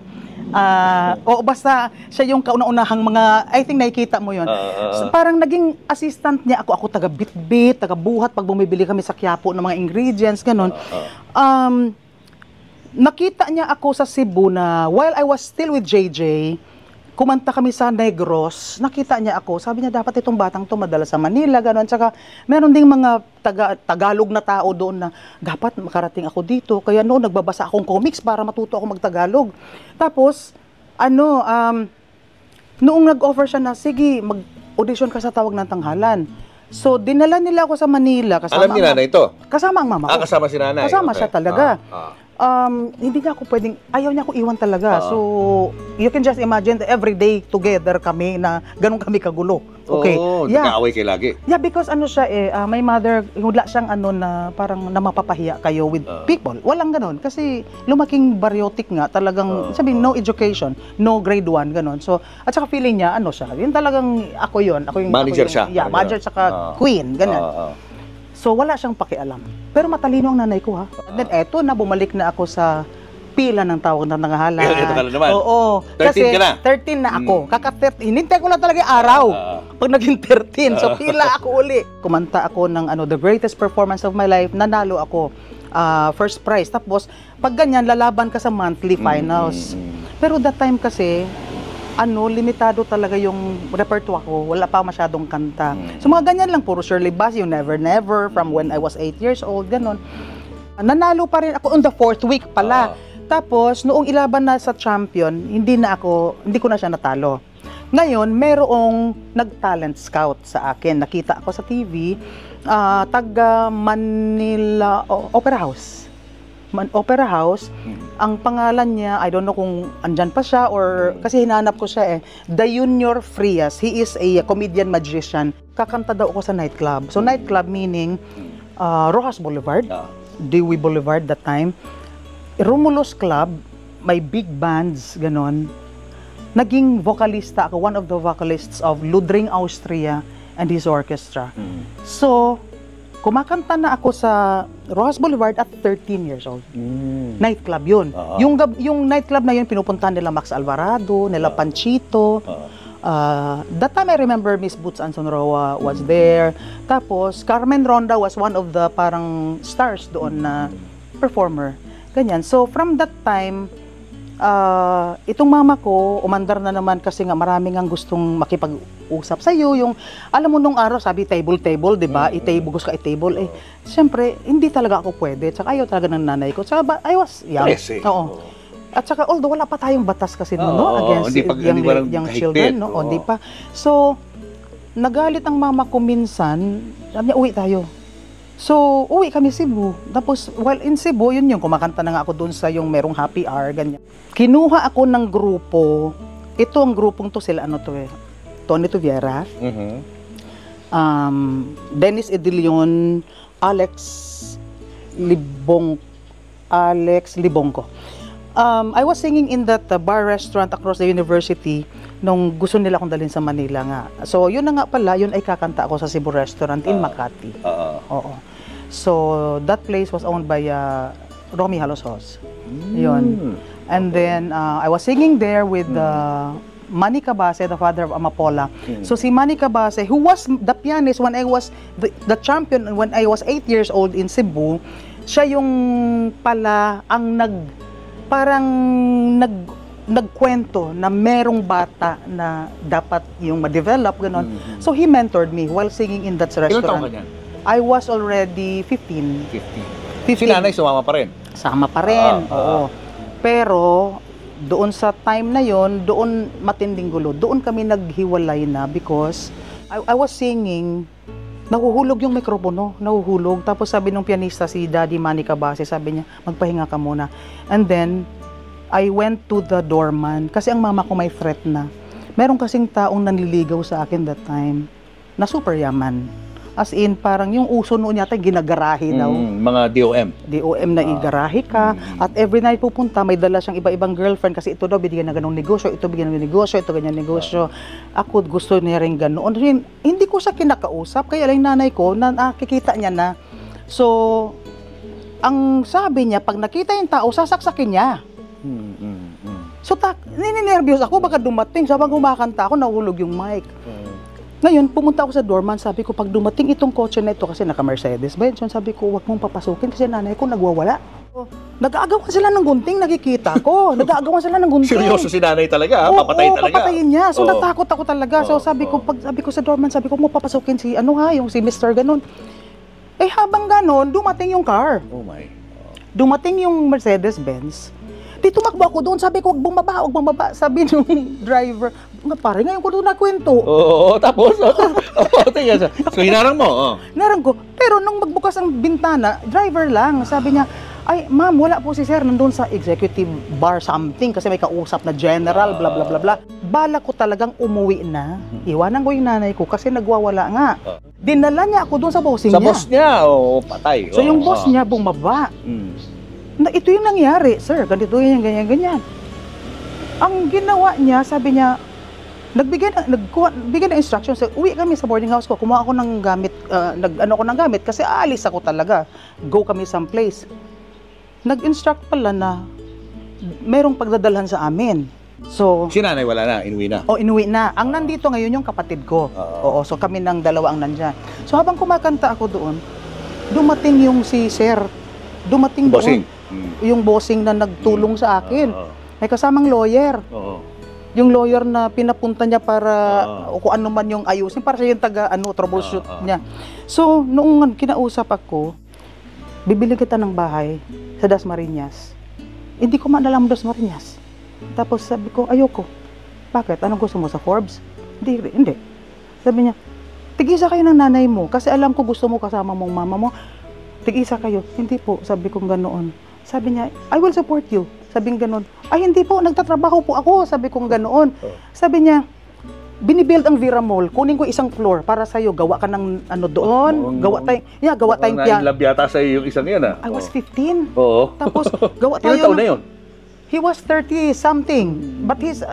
O basta siya yung kauna-unahang mga, I think nakikita mo yun. So, parang naging assistant niya ako taga-bitbit, taga-buhat pag bumibili kami sa Quiapo ng mga ingredients, ganun. Nakita niya ako sa Cebu na while I was still with JJ, kumanta kami sa Negros, nakita niya ako, sabi niya dapat itong batang to madala sa Manila, gano'n. Tsaka meron ding mga Tagalog na tao doon na dapat makarating ako dito. Kaya noon nagbabasa akong comics para matuto ako mag-Tagalog. Tapos, noong nag-offer siya na, sige, audition ka sa Tawag ng Tanghalan. So, dinala nila ako sa Manila. Alam ni nanay ito? Kasama ang mama ko. Kasama si nanay? Kasama siya talaga. Hindi niya ako pwedeng, ayaw niya ako iwan talaga. So, you can just imagine every day together kami na ganun kami kagulo. Okay. Nag-aaway kayo lagi. Yeah, because ano siya my mother, wala siyang ano na parang namapapahiya kayo with people. Walang ganun. Kasi lumaking baryotic nga, talagang, sabihin, no education, no grade 1, ganun. So, at saka feeling niya, ano siya, yun talagang ako yun. Manager siya. Yeah, manager saka queen, ganun. So, wala siyang pakialam. Pero matalino ang nanay ko, ha. And then, eto na, bumalik na ako sa pila ng Tawag ng Tanghalan. Ito ka na naman. Oo. 13 kasi ka na? 13 na ako. Kaka-13. Hinintay ko lang talaga yung araw. Pag naging 13. So, pila ako uli. Kumanta ako ng the greatest performance of my life. Nanalo ako. First prize. Tapos, pag ganyan, lalaban ka sa monthly finals. Pero that time kasi, limitado talaga yung repertoire ko. Wala pa masyadong kanta. So mga ganyan lang, puro Shirley Bassey, yung Never Never, from when I was 8 years old, ganon. Nanalo pa rin ako on the 4th week pala. Tapos, noong ilaban na sa champion, hindi ko na siya natalo. Ngayon, merong nag-talent scout sa akin. Nakita ako sa TV, taga Manila Opera House. Opera House, ang pangalan niya, I don't know kung andyan pa siya or kasi hinanap ko siya The Junior Frias. He is a comedian magician. Kakanta daw ako sa nightclub. So nightclub meaning Rojas Boulevard, Dewey Boulevard that time. Romulus Club, may big bands, ganon. Naging vocalista ako, one of the vocalists of Ludwig Austria and his orchestra. So, kumakanta na ako sa Rojas Boulevard at 13 years old. Nightclub yun. Yung nightclub na yun, pinupuntahan nila Max Alvarado, nila Panchito. That time I remember Miss Boots Anson Roa was there. Tapos, Carmen Ronda was one of the parang stars doon na performer. Ganyan. So, from that time, itong mama ko, umandar na naman kasi nga maraming ang gustong makipag-usap sa iyo. Yung, alam mo nung araw, sabi table, di ba? Gusto ka i-table. Siyempre, hindi talaga ako pwede. Tsaka ayaw talaga ng nanay ko. Tsaka I was young. Oo. At saka, although wala pa tayong batas kasi against young children. Hindi pa. So, nagalit ang mama ko minsan. Sabi niya, uwi tayo. So, uwi kami Cebu. Tapos, while in Cebu, yun yung kumakanta na nga ako doon sa yung merong happy hour, ganyan. Kinuha ako ng grupo. Ito ang grupong to, sila Tony Tuviera, Dennis Edilion, Alex Libongko. I was singing in that bar restaurant across the university nung gusto nila akong dalhin sa Manila nga. So, yun na nga pala, yun ay kakanta ako sa Cebu restaurant in Makati. Oo. So, that place was owned by Romy Halosos. Yun. And then, I was singing there with Manny Cabase, the father of Amapola. So, si Manny Cabase, who was the pianist when I was the champion when I was 8 years old in Cebu, siya yung pala ang nagkwento na merong bata na dapat yung ma-develop, gano'n. So, he mentored me while singing in that restaurant. Ilan taon ka niyan? I was already 15. 15. Si nanay sumama pa rin? Sama pa rin, oo. Pero, doon sa time na yon, doon matinding gulo. Doon kami naghiwalay na because I was singing, nahuhulog yung mikropono, nahuhulog. Tapos sabi nung pianista, si Daddy Manny Cabase, sabi niya, magpahinga ka muna. And then, I went to the doorman kasi ang mama ko may threat na. Meron kasing taong nanliligaw sa akin that time na super yaman. As in, parang yung uso noon yata ginagarahe daw. Mga DOM. DOM na igarahe ka. At every night pupunta, may dala siyang iba-ibang girlfriend kasi ito daw binigyan na ganong negosyo, ito bigyan ng negosyo, ito ganyan negosyo. Ako gusto niya rin ganoon. Hindi ko siya kinakausap, kaya lang nanay ko, nakikita niya na. So, ang sabi niya, pag nakita yung tao, sasaksakin niya. So, nininervyos ako, baka dumating. Sabang kumakanta ako, nahulog yung mic. Ngayon, pumunta ako sa doorman, sabi ko, pag dumating itong kotse na ito, kasi naka-Mercedes Benz, sabi ko, huwag mong papasukin kasi nanay ko nagwawala. Nag-aagawan sila ng gunting, nakikita ko. Nag-aagawan sila ng gunting. Seryoso si nanay talaga, papatayin talaga. Papatayin niya. So, natakot ako talaga. So, sabi ko sa doorman, sabi ko, huwag mo papasukin si Mr. Ganon. Habang ganon, dumating yung car. Oh my. Dumating yung Mercedes Benz. Di tumakbo ako doon, sabi ko, huwag bumaba. Sabi nung driver, nga pare, ngayon ko doon nakwento. Oo, tapos, so hinarang mo, Narang ko, pero nung magbukas ang bintana, driver lang, sabi niya, ay ma'am, wala po si sir, nandun sa executive bar something, kasi may kausap na general, bla bla bla bla. Bala ko talagang umuwi na, iwanan ko yung nanay ko, kasi nagwawala nga. Dinala niya ako doon sa bossing sa niya. boss niya, patay. So yung boss niya bumaba. Na ito yung nangyari, sir, ganito yan, ganyan. Ang ginawa niya, sabi niya, bigyan ng instructions, uwi kami sa boarding house ko, kumuha ako ng gamit, ako ng gamit, kasi aalis ako talaga, go kami someplace. Nag-instruct pala na merong pagdadalhan sa amin. So, si nanay wala na, inuwi na. Inuwi na. Ang nandito ngayon yung kapatid ko. Oo, so kami ng dalawa ang nandyan. So habang kumakanta ako doon, dumating yung si sir, dumating bossing. Yung bossing na nagtulong sa akin. May kasamang lawyer. Yung lawyer na pinapunta niya para kung ano man yung ayusin, para siya yung troubleshoot niya. So, noong kinausap ako, bibili kita ng bahay sa Dasmariñas. Hindi ko man alam Dasmariñas. Tapos sabi ko, ayoko. Bakit? Anong gusto mo sa Forbes? Hindi. Sabi niya, tig-isa kayo ng nanay mo kasi alam ko gusto mo kasama mong mama mo. Tig-isa kayo. Hindi po, sabi ko ganoon. Sabi niya, I will support you. Sabi nga ganoon. Ay, hindi po, nagtatrabaho po ako. Sabi ko ganoon. Sabi niya, binibuild ang Vera Mall, kunin ko isang floor para sa'yo, gawa ka ng doon, gawa tayong piano. Lab yata sa'yo yung isang yan, I was 15. Oo. Tapos, gawa tayo. Ilang taon na yun? He was 30 something, but he's,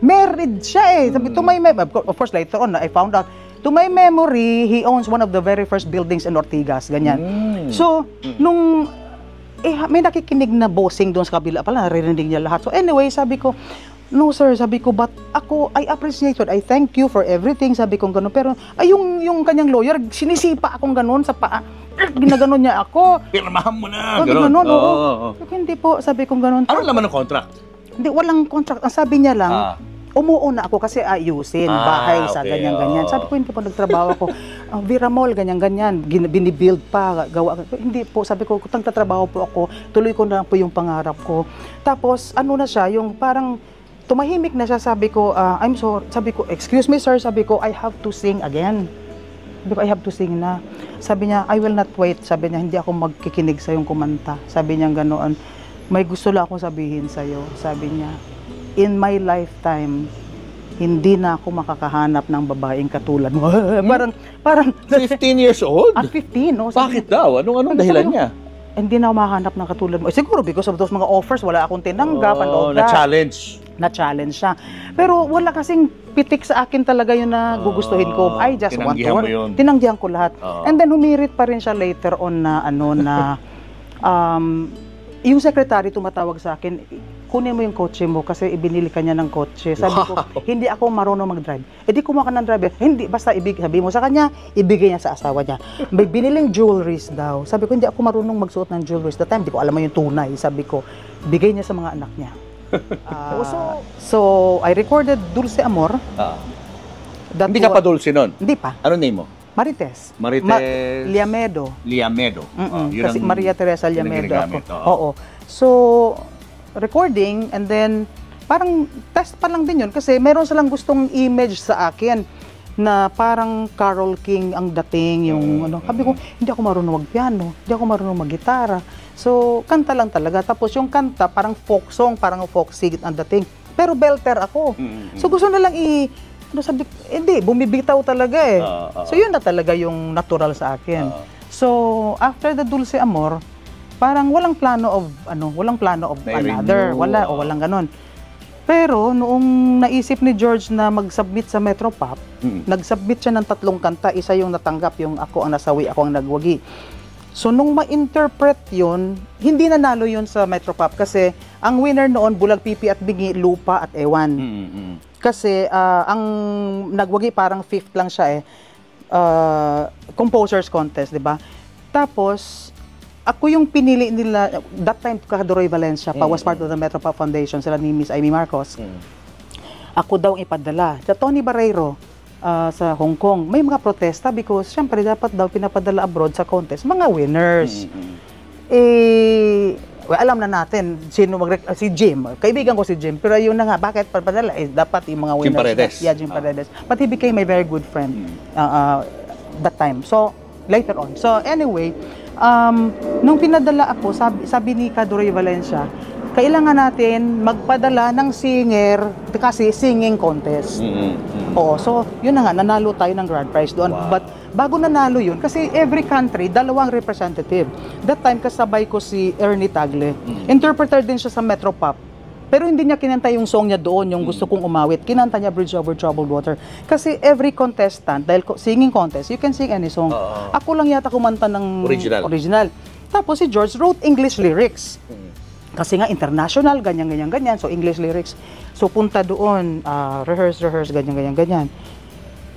married siya Sabi, of course, later on, I found out, to my memory, he owns one of the very first buildings in Ortigas, ganyan. So, nung, may nakikinig na bossing doon sa kabila pala, naririnig niya lahat. So anyway, sabi ko, no sir, sabi ko, but ako, I appreciate it. I thank you for everything, sabi ko gano'n. Pero, yung kanyang lawyer, sinisipa akong gano'n sa paa. Ginaganon niya ako. Pirmahan mo na, gano'n. Oo. Hindi po, sabi ko gano'n. Ano naman ang contract? Hindi, walang contract. Ang sabi niya lang, umuuna ako kasi ayusin, bahay sa ganyan-ganyan. Sabi ko, hindi po, nagtrabaho ako. Vera Mall, ganyan-ganyan. Binibuild pa, gawa. Hindi po, sabi ko, kung tatrabaho po ako, tuloy ko na po yung pangarap ko. Tapos, ano na siya, yung parang, tumahimik na siya, sabi ko, I'm sorry, sabi ko, excuse me sir, sabi ko, I have to sing again. Sabi ko, I have to sing na. Sabi niya, I will not wait. Sabi niya, hindi ako magkikinig sa yung kumanta. Sabi niya ganoon, may gusto lang akong sabihin sa'yo. Sabi niya, in my lifetime, hindi na ako makakahanap ng babaeng katulad mo. parang 15 years old? At 15, no? Bakit daw? Anong dahilan niya? Hindi na ako makahanap ng katulad mo. Siguro because of those mga offers, wala akong tinanggap and all that. Na-challenge siya. Pero wala kasing pitik sa akin talaga yun na gugustuhin ko. I just want to work. Tinanggihan ko lahat. And then humirit pa rin siya later on na yung secretary tumatawag sa akin, kunin mo yung kotse mo kasi ibinili ka niya ng kotse. Sabi ko, hindi ako marunong mag-drive. Di kumuha ka ng driver. Hindi, basta sabi mo sa kanya, ibigay niya sa asawa niya. May biniling jewelries daw. Sabi ko, hindi ako marunong magsuot ng jewelries. That time, di ko alam mo yung tunay. Sabi ko, bigay niya sa mga anak niya. So, I recorded Dulce Amor. Hindi ka pa Dulce nun? Hindi pa. Ano name mo? Marites. Liamedo. Kasi Maria Teresa Liamedo ako. Oo. So, recording and then parang test pa lang din yun kasi meron silang gustong image sa akin na parang Carole King ang dating yung sabi ko hindi ako marunong magpiano, hindi ako marunong maggitara. So kanta lang talaga, tapos yung kanta parang folk song, parang folk sing ang dating. Pero belter ako. So gusto na lang sabi, hindi, bumibitaw talaga So yun na talaga yung natural sa akin. So after the Dulce Amor, parang walang plano of another, walang ganon. Pero noong naisip ni George na mag-submit sa Metropop, nag-submit siya ng 3 kanta, isa yung natanggap, yung Ako ang Nasawi, Ako ang Nagwagi. So nung ma-interpret yun, hindi nanalo yun sa Metropop kasi ang winner noon, Bulag Pipi at Bingi, Lupa at Ewan. Kasi ang Nagwagi parang 5th lang siya composers contest, di ba? Tapos ako yung pinili nila, that time, Kadoroy Valencia pa, was part of the Metropop Foundation, sila ni Miss Amy Marcos. Ako daw ipadala. Sa Tony Barreiro, sa Hong Kong, may mga protesta because, syempre, dapat daw pinapadala abroad sa contest, mga winners. well, alam na natin sino si Jim. Kaibigan ko si Jim. Pero yun na nga, bakit padala? Dapat yung mga winners. Jim Paredes. Yeah, Jim Paredes. But he became a very good friend that time. So, later on. So, anyway, nung pinadala ako, sabi ni Kaduroy Valencia, kailangan natin magpadala ng singer kasi singing contest. Oo, so yun na nga, nanalo tayo ng grand prize doon. Wow. But bago nanalo yun, kasi every country, dalawang representative. That time, kasabay ko si Ernie Tagle. Interpreter din siya sa Metropop. Pero hindi niya kinanta yung song niya doon, yung gusto kong umawit. Kinanta niya Bridge Over Troubled Water. Kasi every contestant, dahil singing contest, you can sing any song. Ako lang yata kumanta ng original. Tapos si George wrote English lyrics. Kasi nga international, ganyan. So English lyrics. So punta doon, rehearse, ganyan.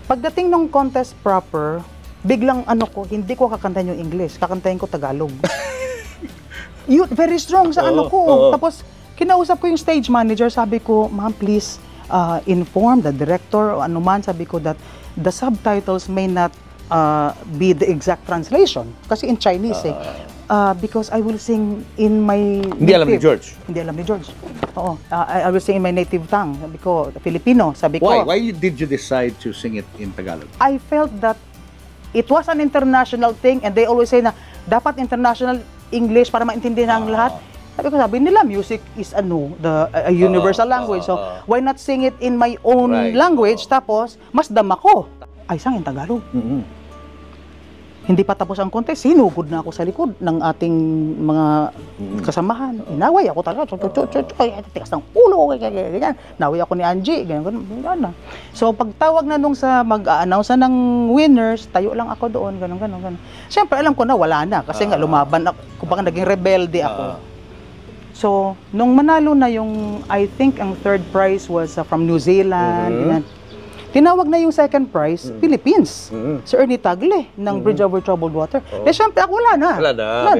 Pagdating ng contest proper, biglang hindi ko kakantahin yung English, kakantahin ko Tagalog. Yun, very strong sa ko. Tapos kinausap ko yung stage manager, sabi ko, ma'am, please inform the director o anuman, sabi ko that the subtitles may not be the exact translation. Kasi in Chinese because I will sing in my Hindi alam ni George? Hindi alam ni George. Oo. I will sing in my native tongue. Sabi ko, Filipino. Sabi ko. Why did you decide to sing it in Tagalog? I felt that it was an international thing and they always say na dapat international English para maintindihan ng lahat. Sabi nila, music is a universal language. So, why not sing it in my own language? Tapos, mas dama ko. Ay, sang in Tagalog. Hindi pa tapos ang contest, sinugod na ako sa likod ng ating mga kasamahan. Inaway ako talaga. Tikas ng ulo, ganyan. Naway ako ni Angie, ganyan. So, pagtawag na nung sa mag-a-announce ng winners, tayo lang ako doon, ganyan. Siyempre, alam ko na wala na. Kasi nga, lumaban ako. Kumbaga, naging rebelde ako. So, nung manalo na yung, I think, ang third prize was from New Zealand, ganyan. Tinawag na yung second prize, Philippines. Si Ernie Tagle ng Bridge Over Troubled Water. Siyempre, ako wala na.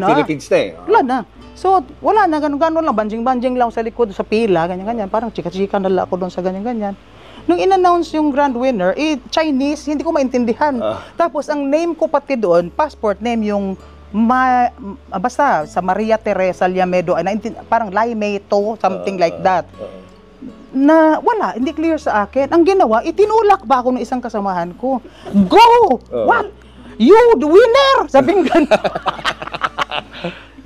Philippines na eh. Wala na. So, wala na, gano'n lang, banjing-banjing lang sa likod, sa pila, ganyan-ganyan. Parang chika-chika na lang ako doon sa ganyan-ganyan. Nung in-announce yung grand winner, Chinese, hindi ko maintindihan. Tapos, ang name ko pati doon, passport name, yung basta, sa Maria Teresa Llamedo, parang Laimeto, something like that. Na wala, hindi clear sa akin. Ang ginawa, itinulak ba ako ng isang kasamahan ko? Go! What? You, the winner! Sabing gano'n.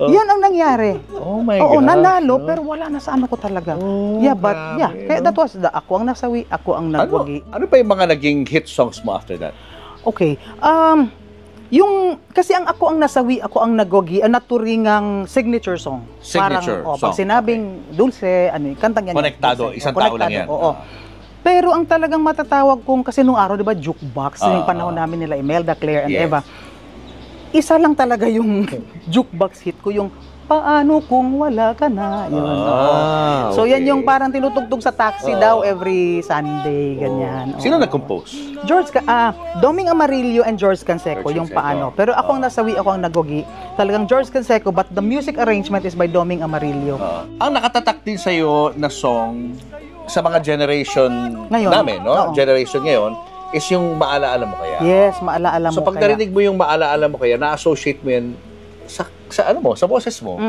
Yan ang nangyari. Oh my God. Nanalo, pero wala na sa ano ko talaga. Kaya that was ako ang nasawi, ako ang nagwagi. Ano pa yung mga naging hit songs mo after that? Okay. Kasi ako ang nasawi, ako ang nagwagi, ang naturingang signature song. Signature song. Pag sinabing Dulce, kantang yan. Konektado, isang tao lang yan. Oo. Pero ang talagang matatawag kong, kasi nung araw, di ba, jukebox, yung panahon namin nila, Imelda, Claire, and Eva. Isa lang talaga yung jukebox hit ko, yung Paano Kung Wala Ka Na. Yun. So yan yung parang tinutugtog sa taxi daw every Sunday, ganyan. Sino nag-compose? Doming Amarillo and George Canseco, yung Paano. Pero ako ang nasawi, ako ang nagwagi. Talagang George Canseco, but the music arrangement is by Doming Amarillo. Ang nakatatak din sa'yo na song sa mga generation ngayon, namin, no? Generation ngayon, is yung Maalaala Mo Kaya. Yes, Maalaala Mo Kaya. So pag narinig mo yung Maalaala Mo Kaya, na-associate mo yan sa boses mo.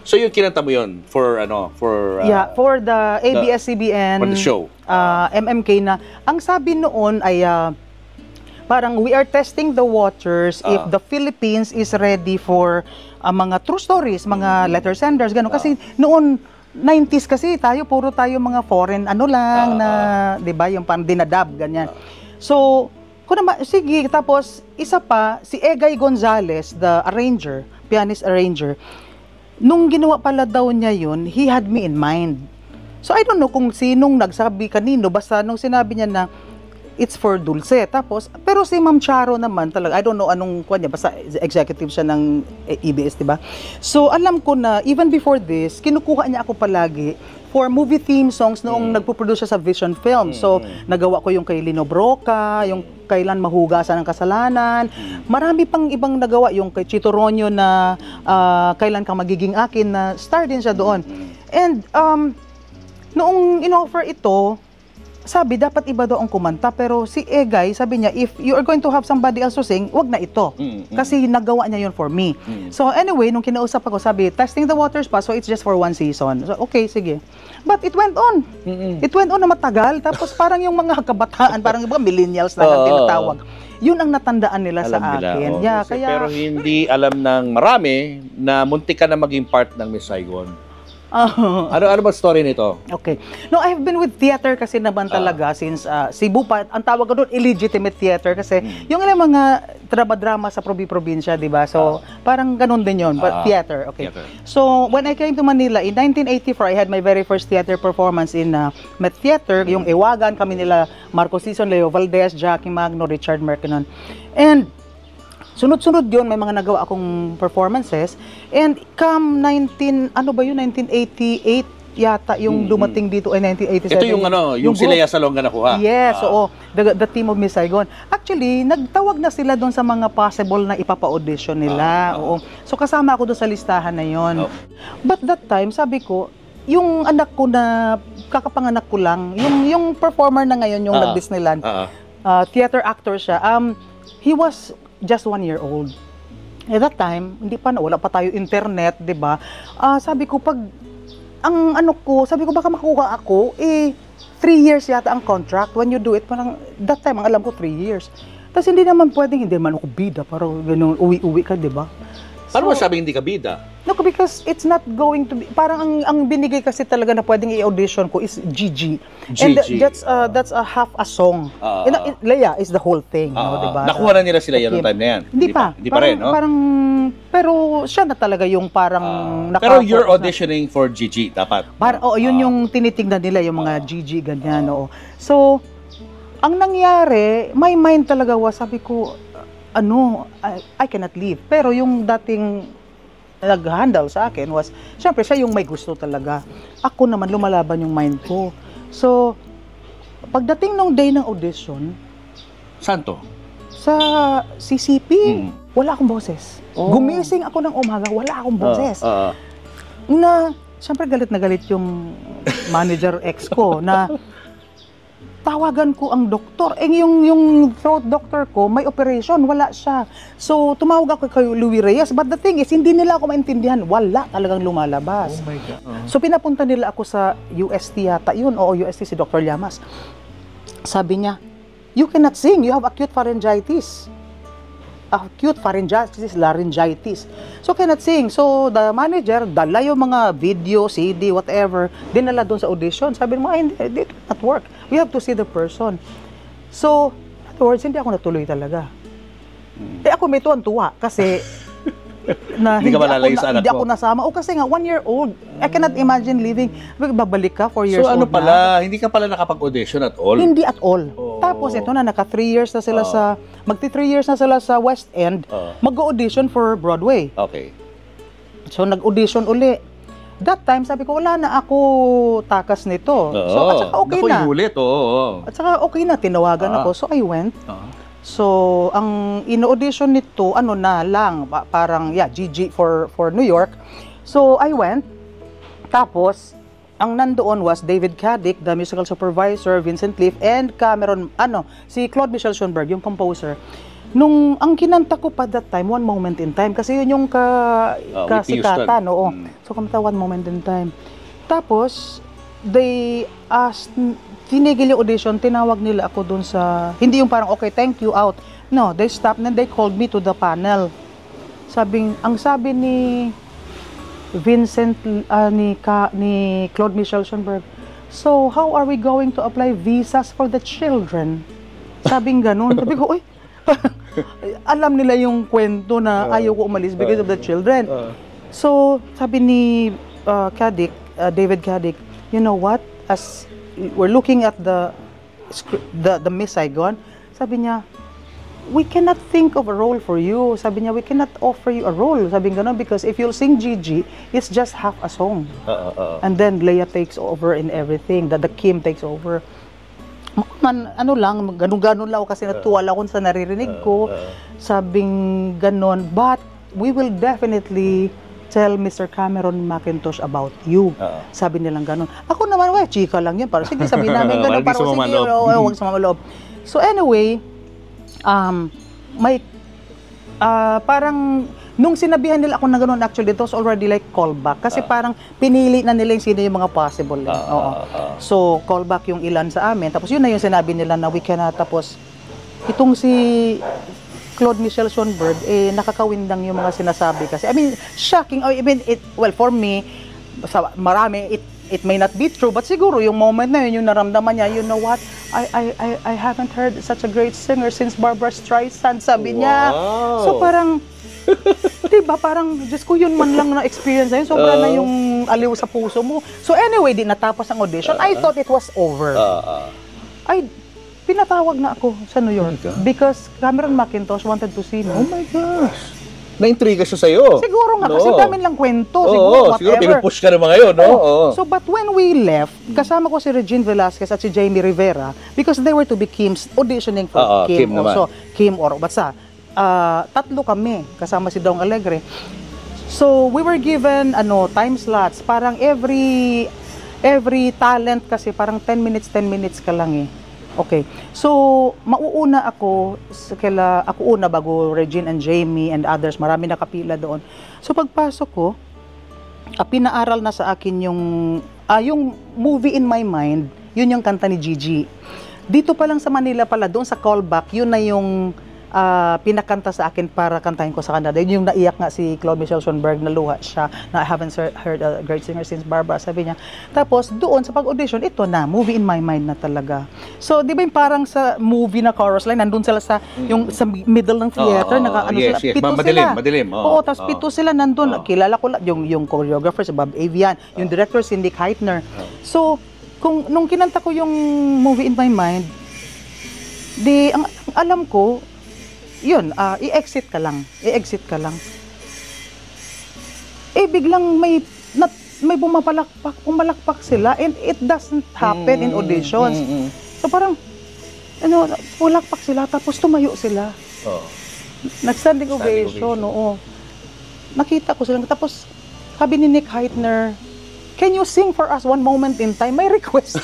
So yung kinanta mo yun for for the ABS-CBN for the show. MMK na. Ang sabi noon ay parang we are testing the waters if the Philippines is ready for mga true stories, mga letter senders, gano'n. Kasi noon 90s kasi puro tayo mga foreign na 'di ba, yung parang dinadab ganyan. So sige, tapos isa pa, si Egay Gonzalez, the arranger, pianist arranger, nung ginawa pala daw niya yun, he had me in mind. So I don't know kung sinong nagsabi kanino, basta nung sinabi niya na it's for Dulce. Tapos, pero si Ma'am Charo naman talaga, I don't know anong kanya, basta executive siya ng EBS, diba? So alam ko na, even before this, kinukuha niya ako palagi for movie theme songs noong nagpo-produce siya sa Vision Film. So, nagawa ko yung kay Lino Broca, yung Kailan Mahugasan ng Kasalanan. Marami pang ibang nagawa, yung kay Chito Ronyo na Kailan Ka Magiging Akin, na star din siya doon. And, noong in-offer ito, sabi, dapat iba daw ang kumanta. Pero si Egay, sabi niya, if you are going to have somebody else to sing, wag na ito. Kasi nagawa niya yun for me. So anyway, nung kinausap ako, sabi, testing the waters pa, so it's just for 1 season. So okay, sige. But it went on. It went on na matagal. Tapos parang yung mga kabataan, parang yung mga millennials na ang tinatawag. Yun ang natandaan nila Alam sa nila, akin. oo. Yeah, Kasi, kaya, pero hindi alam ng marami na muntik ka na maging part ng Miss Saigon. Ano ba story nito? Okay. No, I have been with theater kasi naman talaga since Cebu pa. Ang tawag ko doon, illegitimate theater kasi yung ilang mga drama-drama sa probinsya, di ba? So, parang ganun din yun. But theater, okay. Theater. So, when I came to Manila, in 1984, I had my very first theater performance in Met Theater. Yung Iwagan, kami nila Marco Sison, Leo Valdez, Jackie Magno, Richard Mercanon. And sunod-sunod yun, may mga nagawa akong performances. And come 1988 yata yung dumating dito ay 1987. Ito yung yung sila group. Salonga nakuha. Yes, oo. The team of Miss Saigon. Actually, nagtawag na sila doon sa mga possible na ipapa-audition nila. Oo. So kasama ako doon sa listahan na yon. But that time, sabi ko, yung anak ko na kakapanganak ko lang, yung performer na ngayon yung nag-Disneyland, theater actor siya. He was just 1 year old. At that time, wala pa tayo internet, 'di ba? Sabi ko sabi ko baka makuha ako 3 years yata ang contract when you do it. Parang that time ang alam ko 3 years. Tapos hindi naman ako bida, parang ganoon uwi-uwi ka, 'di ba? Paano mo sabi hindi ka bida? No, because it's not going to be, parang ang binigay kasi talaga na pwedeng i-audition ko is Gigi. And that's a half a song. Leia is the whole thing, no, di ba? Nakuha na nila sila yan noong time na yan? Hindi pa. Hindi pa rin, no? Pero siya na talaga yung parang pero you're auditioning for Gigi, dapat? Yun yung tinitingnan nila, yung mga Gigi, ganyan, oo. So, ang nangyari, my mind talaga was, sabi ko, I cannot leave. Pero yung dating nag-handle sa akin was, syempre, siya yung may gusto talaga. Ako naman, lumalaban yung mind ko. So, pagdating nung day ng audition, saan to? Sa CCP, wala akong boses. Gumising ako ng umaga, wala akong boses. Syempre, galit na galit yung manager ex ko na tawagan ko ang doktor. Yung throat doctor ko, may operation, wala siya. So, tumawag ako kay Louis Reyes. But the thing is, hindi nila ako maintindihan. Wala talagang lumalabas. Oh my God. So, pinapunta nila ako sa UST yata. UST si Dr. Llamas. Sabi niya, you cannot sing. You have acute pharyngitis. Acute pharyngitis, laryngitis. So, cannot sing. So, the manager, dala yung mga video, CD, whatever, dinala doon sa audition. Sabi mo, hindi, it will not work. We have to see the person. So, in other words, hindi ako natuloy talaga. Ako may tuwan-tuwa kasi na hindi ako nasama. O kasi nga, 1 year old. I cannot imagine living. Babalik ka, 4 years old na. Hindi ka pala nakapag-audition at all? Hindi at all. Tapos ito na, naka 3 years na sila magti 3 years na sila sa West End, mag-audition for Broadway. Okay. So, nag-audition uli. That time, sabi ko, wala na ako takas nito. So, at saka okay na. At saka okay na, tinawagan ako. So, I went. So, ang in-audition nito, parang, Gigi for New York. So, I went. Tapos, ang nandoon was David Caddick, the musical supervisor, Vincent Leaf, and si Claude Michel Schoenberg, yung composer. Ang kinanta ko pa that time, One Moment in Time, kasi yun yung kasikatan, oo. So, kumanta One Moment in Time. Tapos, they asked, tinigil yung audition, tinawag nila ako dun sa, hindi yung parang, okay, thank you, out. No, they stopped, and they called me to the panel. Ang sabi ni Vincent, ni Claude Michel Schoenberg, so, how are we going to apply visas for the children? Sabing ganun. Sabi ko, alam nila yung kwento na ayaw ko umalis because of the children. So, sabi ni David Caddick, you know what? As we're looking at the Miss Saigon, sabi niya, we cannot think of a role for you. Sabi niya, we cannot offer you a role. Sabi nga because if you'll sing Gigi, it's just half a song. And then Leia takes over in everything. The Kim takes over. Ganun-ganun lang ako kasi natuwala ako sa naririnig ko. Sabing ganon. But we will definitely tell Mr. Cameron McIntosh about you. Sabi nilang ganun. Ako naman, chika lang yan. Para sige, sabihin namin ganun. Para sige, huwag sumamaloob. So anyway, parang, nung sinabihan nila ako na ganun, actually, it was already like callback. Kasi parang pinili na nila yung sino yung mga possible. So, callback yung ilan sa amin. Tapos yun na yung sinabi nila na we cannot. Tapos, itong si Claude Michel Schoenberg, nakakawindang yung mga sinasabi kasi. I mean, shocking. I mean, well, for me, marami, it may not be true, but siguro yung moment na yun, yung naramdaman niya, you know what, I haven't heard such a great singer since Barbra Streisand, sabi niya. So parang, diba, parang, Diyos ko, yun man lang na experience na yun, sobra na yung aliw sa puso mo. So anyway, di natapos ang audition, I thought it was over. Pinatawag na ako sa New York because Cameron McIntosh wanted to see me. Oh my gosh! Na-intriga siya sa'yo. Siguro nga, kasi dami lang kwento, siguro, whatever. Siguro pinupush ka naman ngayon, no? So, but when we left, kasama ko si Regine Velasquez at si Jamie Rivera because they were to be Kim's auditioning for Kim. Also, Kim or basta. Tatlo kami, kasama si Dong Alegre. So, we were given time slots. Parang every talent kasi parang 10 minutes ka lang eh. Okay. So, mauuna ako, ako una bago Regine and Jamie and others, marami nakapila doon. So, pagpasok ko, pinaaral na sa akin yung movie In My Mind, yun yung kanta ni Gigi. Dito pa lang sa Manila pala, doon sa callback, yun na yung pinakanta sa akin para kantahin ko sa Canada. Yung naiyak nga si Claude Michel Schoenberg, naluha siya, na I haven't heard a great singer since Barbra, sabi niya. Tapos doon sa pag-audition, ito na, Movie In My Mind na talaga. So, di ba yung parang sa movie na chorus line, nandun sila sa, yung, sa middle ng theater, pito sila. Madilim. Oo, tapos pito sila nandun. Kilala ko lang, yung choreographer si Bob Avian, yung director si Nick Heitner. So, nung kinanta ko yung Movie In My Mind, ang alam ko, yun, i-exit ka lang. Biglang may pumalakpak sila and it doesn't happen in auditions. So parang, pulakpak sila tapos tumayo sila. Nag-standing ovation, oo. Nakita ko sila. Tapos, sabi ni Nick Heitner, can you sing for us one moment in time? May request.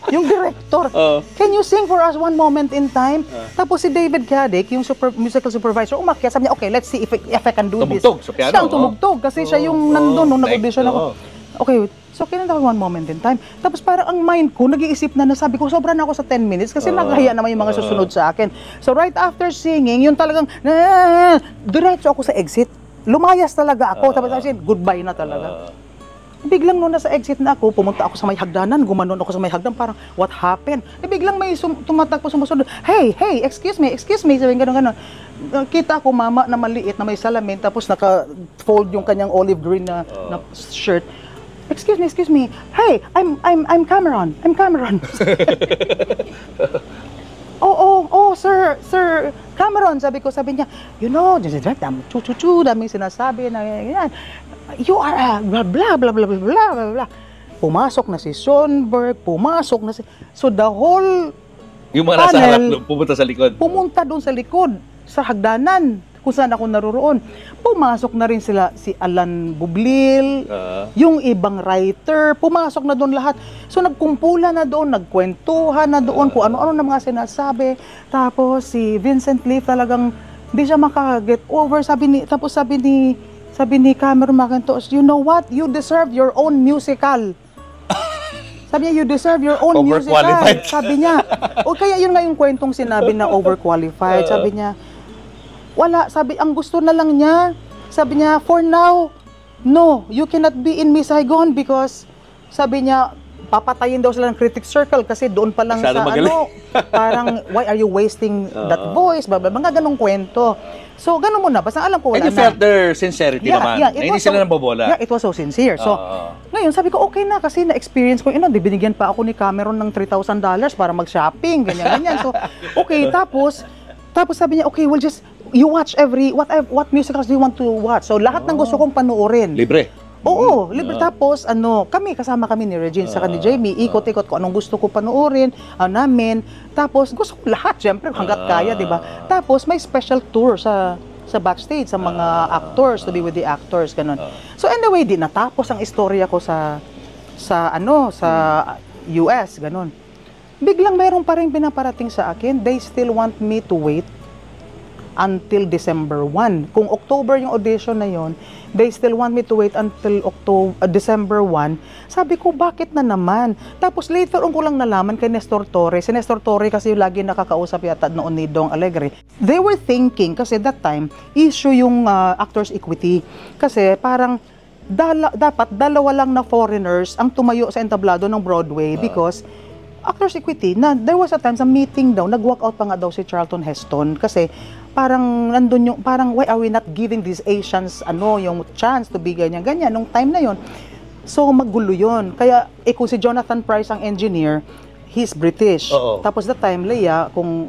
Yung director, can you sing for us one moment in time? Tapos si David Caddick, yung musical supervisor, umakyat, sabi niya, okay, let's see if I can do this. Tumugtog sa piano. Siya ang tumugtog kasi siya yung nandun nung nag-audition ako. Okay, so kinanta ko one moment in time. Tapos parang ang mind ko, nag-iisip na sabi ko, sobra na ako sa 10 minutes kasi naghahiya naman yung mga susunod sa akin. So right after singing, yung talagang, diretso ako sa exit. Lumayas talaga ako. Tapos goodbye na talaga. Biglang nung nasa exit na ako, pumunta ako sa may hagdanan, gumanon ako sa may hagdan, parang, what happened? Biglang may tumatakbo, sumusunod, hey, excuse me, sabi gano'n. Kita ko mama na maliit, na may salamin, tapos naka-fold yung kanyang olive green na shirt. Excuse me, hey, I'm Cameron. Sir Cameron, sabi niya, you know, daming sinasabi na yan. You are blah blah blah blah blah blah blah. Pumasok na si Schoenberg, so the whole yung mga nasa harap pumunta sa likod. Pumunta doon sa likod, sa hagdanan, kung saan ako naroroon. Pumasok na rin si Alan Bublil, yung ibang writer, pumasok na doon lahat. So nagkumpulan na doon, nagkwentuhan na doon, kung ano-ano na mga sinasabi. Tapos si Vincent Lee talagang hindi siya maka-get over. Sabi ni Cameron McIntosh, you know what? You deserve your own musical. Sabi niya, you deserve your own musical. Sabi niya. O kaya yun nga yung kwentong sinabi na overqualified. Sabi niya, wala. Sabi, ang gusto na lang niya, sabi niya, for now, no, you cannot be in Miss Saigon because, sabi niya, papatayin daw sila ng critic circle kasi doon pa lang parang, why are you wasting that voice? Mga ganong kwento. So, ganun muna. Basta alam ko wala na. And you felt their sincerity naman. Hindi sila nabobola. Yeah, it was so sincere. So, ngayon, sabi ko, okay na kasi na-experience ko, binigyan pa ako ni Cameron ng $3,000 para mag-shopping, ganyan. So, okay, tapos sabi niya, okay, you watch what musicals do you want to watch? So, lahat ng gusto kong panoorin. Libre. Oo, libre. Tapos, kasama kami ni Regine sa ni Jamie, ikot-ikot ko anong gusto ko panoorin, namin. Tapos, gusto ko lahat, syempre, hanggat kaya, di ba? Tapos, may special tour sa sa backstage, sa mga actors, to be with the actors, ganun. So anyway, di natapos ang istorya ko sa US, ganun. Biglang mayroon pa rin pinaparating sa akin. They still want me to wait until December 1. Kung October yung audition na yon, they still want me to wait until December 1. Sabi ko, bakit na naman? Tapos later on ko lang nalaman kay Nestor Torre. Si Nestor Torre kasi yung lagi nakakausap yata noon ni Dong Alegre. They were thinking, kasi that time, issue yung actors equity. Kasi parang dapat dalawa lang na foreigners ang tumayo sa entablado ng Broadway because actors equity, na there was a time sa meeting daw, nag-walk out pa nga daw si Charlton Heston kasi parang nandun yung, parang why are we not giving these Asians yung chance to be ganyan nung time na yon. So magulo yun. Kaya kung si Jonathan Pryce ang engineer, he's British. Tapos that time Leia, kung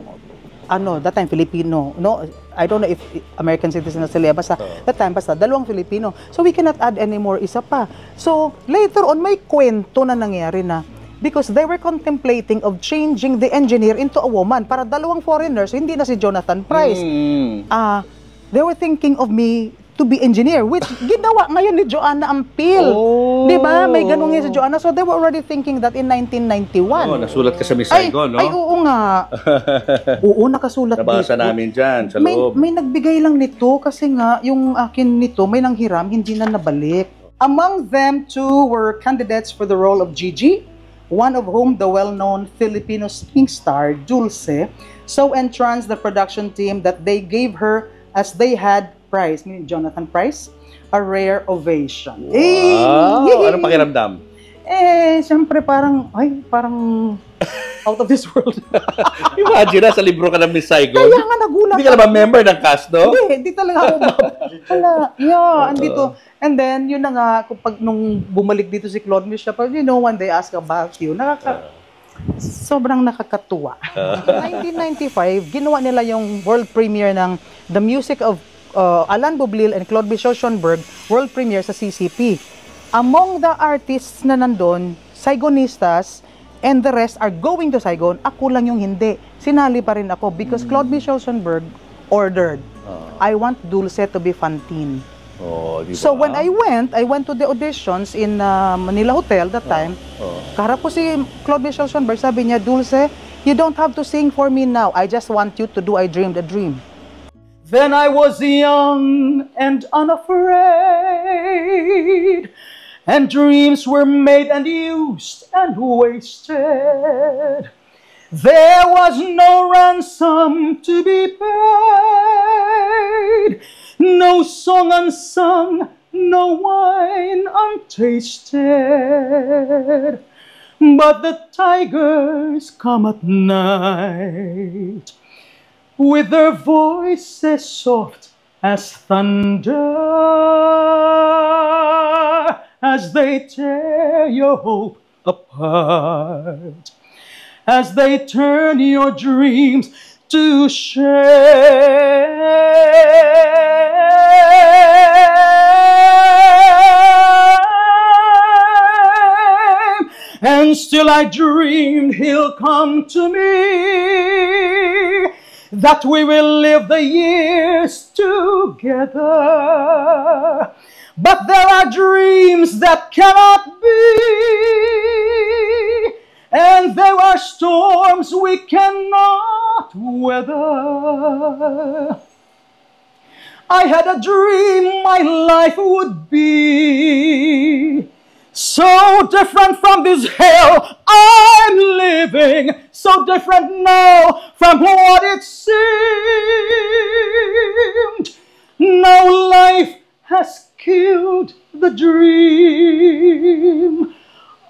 that time Filipino, no, I don't know if American citizen na sila, basta that time basta dalawang Filipino. So we cannot add any more, isa pa. So later on may kwento na nangyari na because they were contemplating of changing the engineer into a woman para dalawang foreigners, hindi na si Jonathan Pryce. They were thinking of me to be engineer, which ginawa ngayon ni Joanna Ampil. Di ba? May ganun nga si Joanna. So they were already thinking that in 1991. Nasulat ka sa Miss Saigon, no? Ay, oo nga. Oo, nakasulat Nabasa dito. namin dyan, sa loob. May nagbigay lang nito kasi nga, yung akin nito, may nanghiram, hindi na nabalik. Among them two were candidates for the role of Gigi, one of whom the well-known Filipino singing star, Dulce, so entranced the production team that they gave her as they had Pryce, Jonathan Pryce, a rare ovation. Wow! Anong pakiramdam? Siyempre parang out of this world. Imagine sa libro ka ng Miss Saigon. Kaya nga nagulat. Hindi ka naman member ng cast, no? Hindi talaga ako. Andito. And then, yun na nga, nung bumalik dito si Claude Michel, when they ask about you, sobrang nakakatuwa. 1995, ginawa nila yung world premiere ng The Music of Alan Bublil and Claude Schoenberg, world premiere sa CCP. Among the artists na nandun, Saigonistas, and the rest are going to Saigon, ako lang yung hindi. Sinali pa rin ako because Claude Schoenberg ordered, I want Dulce to be Fantine. Diba? So when I went to the auditions in Manila Hotel that time. Kaharap ko si Claude Schoenberg, sabi niya, Dulce, you don't have to sing for me now. I just want you to do I Dreamed a Dream. Then I was young and unafraid, and dreams were made and used and wasted. There was no ransom to be paid, no song unsung, no wine untasted. But the tigers come at night, with their voices soft as thunder, as they tear your hope apart, as they turn your dreams to shame. And still I dreamed he'll come to me, that we will live the years together. But there are dreams that cannot be, and there are storms we cannot weather. I had a dream my life would be so different from this hell I'm living, so different now from what it seemed. Now life has killed the dream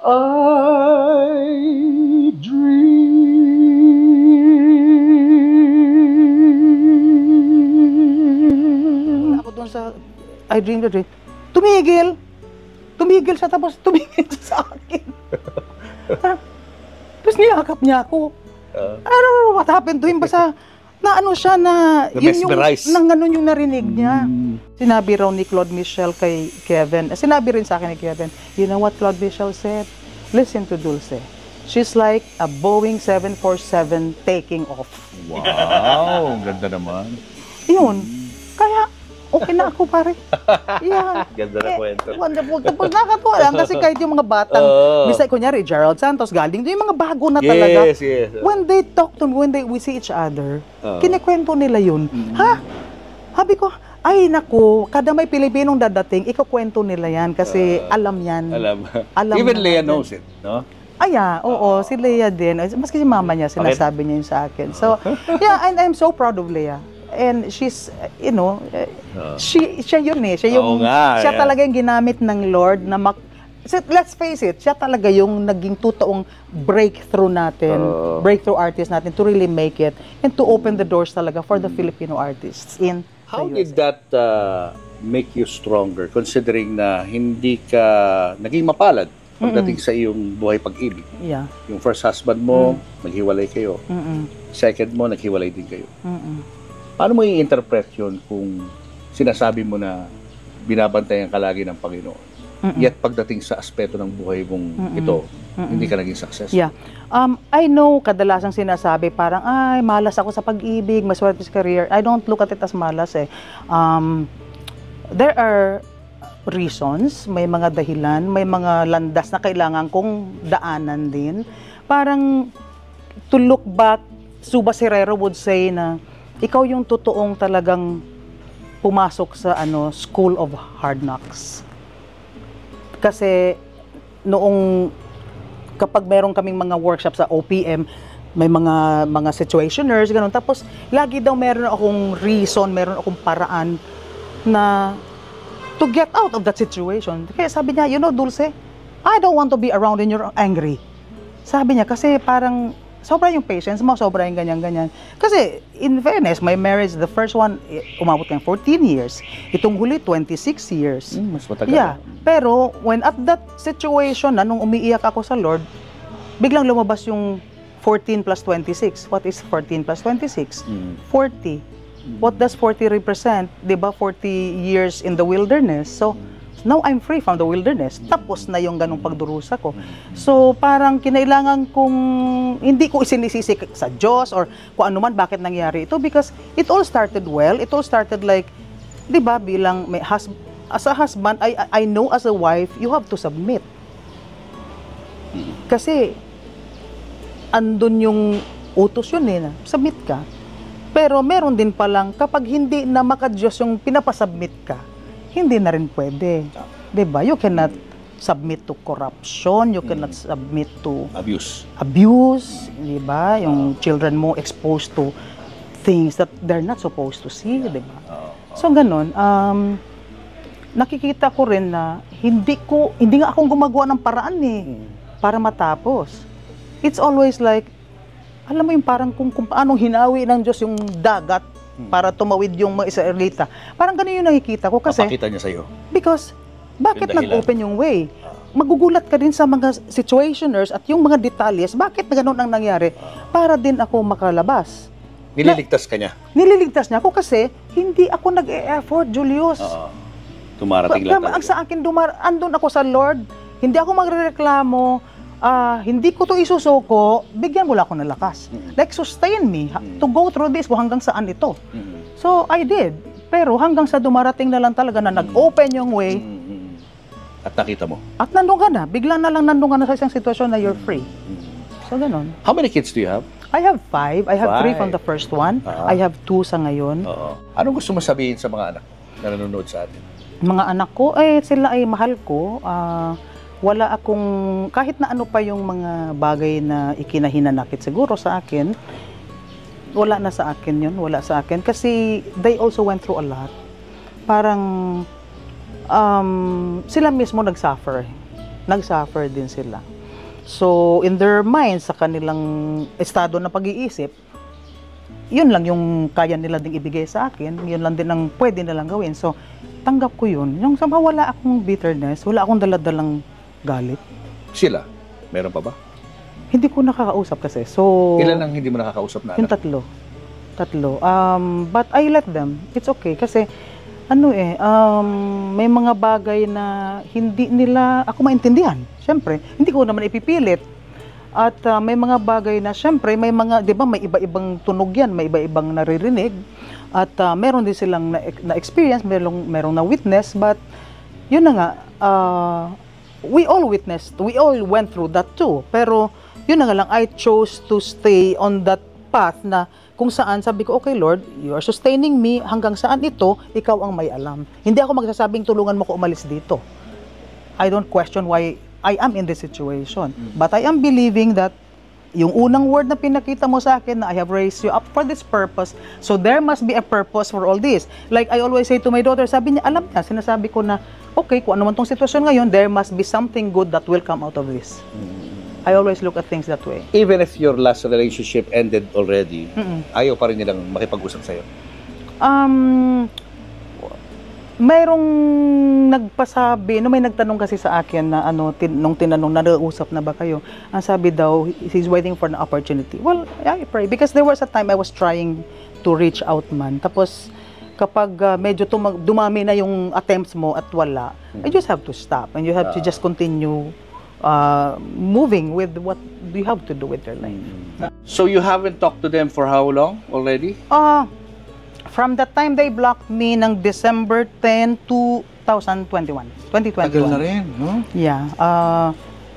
I dreamed. Ako doon sa I Dreamed a Dream. Tumigil siya, tapos tumigil siya sa akin. Tapos niyakap niya ako. I don't know what happened to him. Basta na ano siya na yun yung narinig niya. Sinabi raw ni Claude Michel kay Kevin. Sinabi rin sa akin ni Kevin, you know what Claude Michel said? Listen to Dulce. She's like a Boeing 747 taking off. Wow, ganda naman. Yun. Kaya okay na ako, pare. Yeah. Ganda na kwento. Wonderful. Tapos nakakatuwa lang kasi kahit yung mga batang, bisa kunyari, Gerald Santos, galing doon, yung mga bago na talaga. Yes. When they talk to me, we see each other, kinikwento nila yun. Ha? Habi ko, ay naku, kada may Pilipinong dadating, ikukwento nila yan kasi alam yan. Alam Even na Leah natin. knows it, no? Oo, si Leah din. Maski si mama niya, sinasabi niya yun sa akin. So, yeah, and I'm so proud of Leah. And she's, siya yun eh. Siya Oo nga, siya talaga yung ginamit ng Lord na let's face it, siya talaga yung naging totoong breakthrough natin, breakthrough artist natin to really make it and to open the doors talaga for the Filipino artists in How the did USA. that make you stronger considering na hindi ka naging mapalad pagdating sa iyong buhay pag-ibig? Yeah. Yung first husband mo, naghiwalay kayo. Mm-mm. Second mo, naghiwalay din kayo. Mm-mm. Paano mo i-interpret yun kung sinasabi mo na binabantayan ka lagi ng Panginoon? Yet pagdating sa aspeto ng buhay mong ito, hindi ka naging successful. Yeah. I know kadalasang sinasabi parang, ay, malas ako sa pag-ibig, maswerte sa career. I don't look at it as malas eh. There are reasons, may mga dahilan, may mga landas na kailangan kong daanan din. Parang to look back, Suba Serrero would say na ikaw yung totoong talagang pumasok sa school of hard knocks. Kasi noong kapag meron kaming mga workshops sa OPM, may mga situationers, ganun. Tapos lagi daw meron akong reason, meron akong paraan na to get out of that situation. Kaya sabi niya, Dulce, I don't want to be around when you're angry. Sabi niya, kasi parang sobra yung patience mo, sobra yung ganyan-ganyan. Kasi, in fairness, my marriage, the first one, umabot ng 14 years. Itong huli, 26 years. Mas matagal. Yeah. Pero, when at that situation na, nung umiiyak ako sa Lord, biglang lumabas yung 14 plus 26. What is 14 plus 26? 40. What does 40 represent? Diba, 40 years in the wilderness. So, now I'm free from the wilderness. Tapos na yung ganong pagdurusa ko. So, parang kinailangan kong, hindi ko isinisisi sa Diyos or kung ano man, bakit nangyari ito. Because it all started well. It all started like, diba, bilang as a husband, I know as a wife, you have to submit. Kasi, andun yung utos yun eh, submit ka. Pero meron din palang, kapag hindi na maka-Diyos yung pinapasubmit ka, hindi na rin pwede. Diba? You cannot submit to corruption, you cannot submit to abuse, diba? Yung children mo exposed to things that they're not supposed to see, diba? So ganun, nakikita ko rin na hindi nga akong gumagawa ng paraan para matapos. It's always like, alam mo yung parang kung paanong hinawi ng Diyos yung dagat para tumawid yung mga Israelita. Parang ganun yung nakikita ko kasi... Papakita niya sa'yo. Because, bakit nag-open yung way? Magugulat ka din sa mga situationers at yung mga detalles, bakit na ganun ang nangyari? Para din ako makalabas. Nililigtas ka niya? Nililigtas niya ako kasi hindi ako nag-e-effort, Julius. Dumarating lang talaga. Ang sa akin, andun ako sa Lord, hindi ako magrereklamo, hindi ko to isusuko, bigyan mo lang ako ng lakas. Like, sustain me to go through this hanggang saan ito. So, I did. Pero hanggang sa dumarating na lang talaga na nag-open yung way. At nakita mo? At nandun ka na. Bigla na lang nandun ka na sa isang sitwasyon na you're free. So, ganun. How many kids do you have? I have 5. I have 3 from the first one. I have 2 sa ngayon. Anong gusto mo sabihin sa mga anak na nanonood sa atin? Mga anak ko, sila ay mahal ko. Wala akong, kahit na ano pa yung mga bagay na ikinahinanakit siguro sa akin, wala na sa akin yun, wala sa akin. Kasi they also went through a lot. Parang, sila mismo nag-suffer. Nag-suffer din sila. So, in their minds, sa kanilang estado na pag-iisip, yun lang yung kaya nila ding ibigay sa akin, yun lang din ang pwede nilang gawin. So, tanggap ko yun. Yung sama, wala akong bitterness, wala akong daladalang galit. Sila? Meron pa ba? Hindi ko nakakausap kasi. So, ilan ang hindi mo nakakausap na anak? Yung tatlo. But I let them. It's okay. Kasi, may mga bagay na hindi nila ako maintindihan. Siyempre, hindi ko naman ipipilit. At may mga bagay na, syempre, may mga, di ba, may iba-ibang tunog yan, may iba-ibang naririnig. At meron din silang na-experience, merong na-witness, but yun na nga, we all witnessed, we all went through that too. Pero yun na nga lang, I chose to stay on that path na kung saan sabi ko, okay Lord, you are sustaining me, hanggang saan ito, ikaw ang may alam. Hindi ako magsasabing tulungan mo ko umalis dito. I don't question why I am in this situation. But I am believing that yung unang word na pinakita mo sa akin na I have raised you up for this purpose, so there must be a purpose for all this. Like I always say to my daughter, sabi niya, alam niya, sinasabi ko na, okay, kung ano man tong sitwasyon ngayon, there must be something good that will come out of this. I always look at things that way. Even if your last relationship ended already, ayaw pa rin nilang makipag-usap sa'yo? Mayroong nagpasabi, no, may nagtanong kasi sa akin na nung tinanong, nag-uusap na ba kayo? Ang sabi daw, he's waiting for an opportunity. Well, I pray. Because there was a time I was trying to reach out man. Tapos, kapag medyo dumami na yung attempts mo at wala, you just have to stop. And you have to just continue moving with what you have to do with your life. So you haven't talked to them for how long already? From the time they blocked me ng December 10, 2021. Tagal na rin, no? Yeah.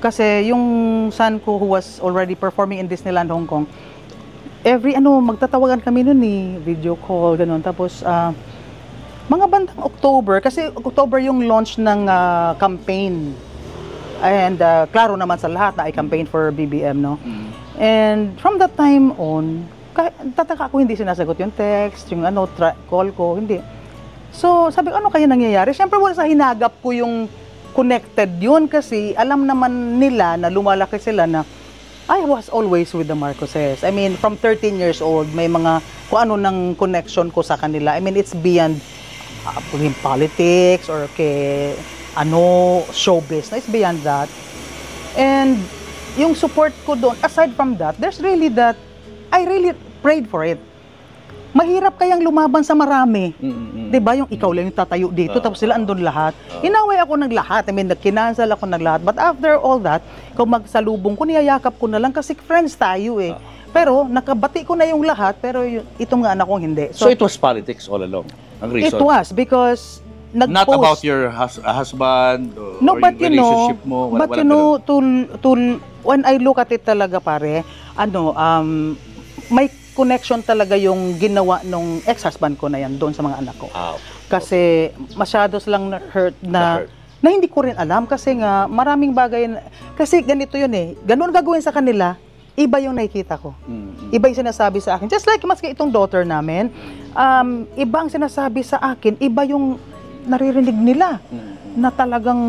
Kasi yung son ko who was already performing in Disneyland, Hong Kong, magtatawagan kami noon video call, ganun. Tapos, mga bandang October, kasi October yung launch ng campaign. And klaro naman sa lahat na I campaign for BBM, no? And from that time on, tataka ako hindi sinasagot yung text, yung call ko, hindi. So, sabi ko, ano kaya nangyayari? Siyempre, wala sa hinagap ko yung connected yun kasi alam naman nila na lumalaki sila na I was always with the Marcoses. I mean, from 13 years old, may mga kung ano ng connection ko sa kanila. I mean, it's beyond politics or show business. It's beyond that. And yung support ko doon, aside from that, there's really that I really prayed for it. Mahirap kayang lumaban sa marami. Diba? Yung ikaw lang yung tatayo dito, tapos sila andun lahat. Inaway ako ng lahat. I mean, kinansel ako ng lahat. But after all that, kung magsalubong ko, niyayakap ko na lang kasi friends tayo eh. Pero, nakabati ko na yung lahat, pero itong anak kong hindi. So it was politics all along? Ang reason? It was, because nag-post. Not about your husband or but yung relationship mo? But you know, when I look at it talaga pare, may connection talaga yung ginawa nung ex-husband ko na yan doon sa mga anak ko. Kasi masyado silang hurt na hindi ko rin alam kasi nga maraming bagay kasi ganito yun ganun gagawin sa kanila, iba yung nakikita ko. Iba yung sinasabi sa akin. Just like maski itong daughter namin, iba ang sinasabi sa akin, iba yung naririnig nila na talagang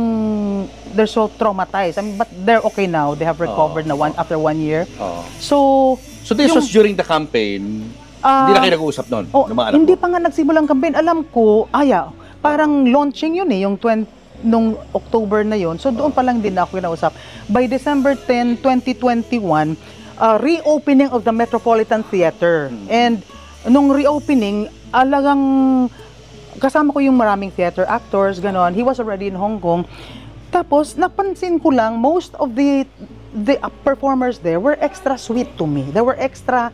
they're so traumatized. I mean, but they're okay now. They have recovered na after 1 year. So this was during the campaign? Hindi na kayo nag-uusap noon? Hindi pa nga nagsimulang campaign. Alam ko, parang launching yun yung nung October na yun. So doon pa lang din ako kinausap. By December 10, 2021, reopening of the Metropolitan Theater. And nung reopening, alagang kasama ko yung maraming theater actors, ganon. He was already in Hong Kong. Tapos, napansin ko lang, most of the performers there were extra sweet to me. They were extra,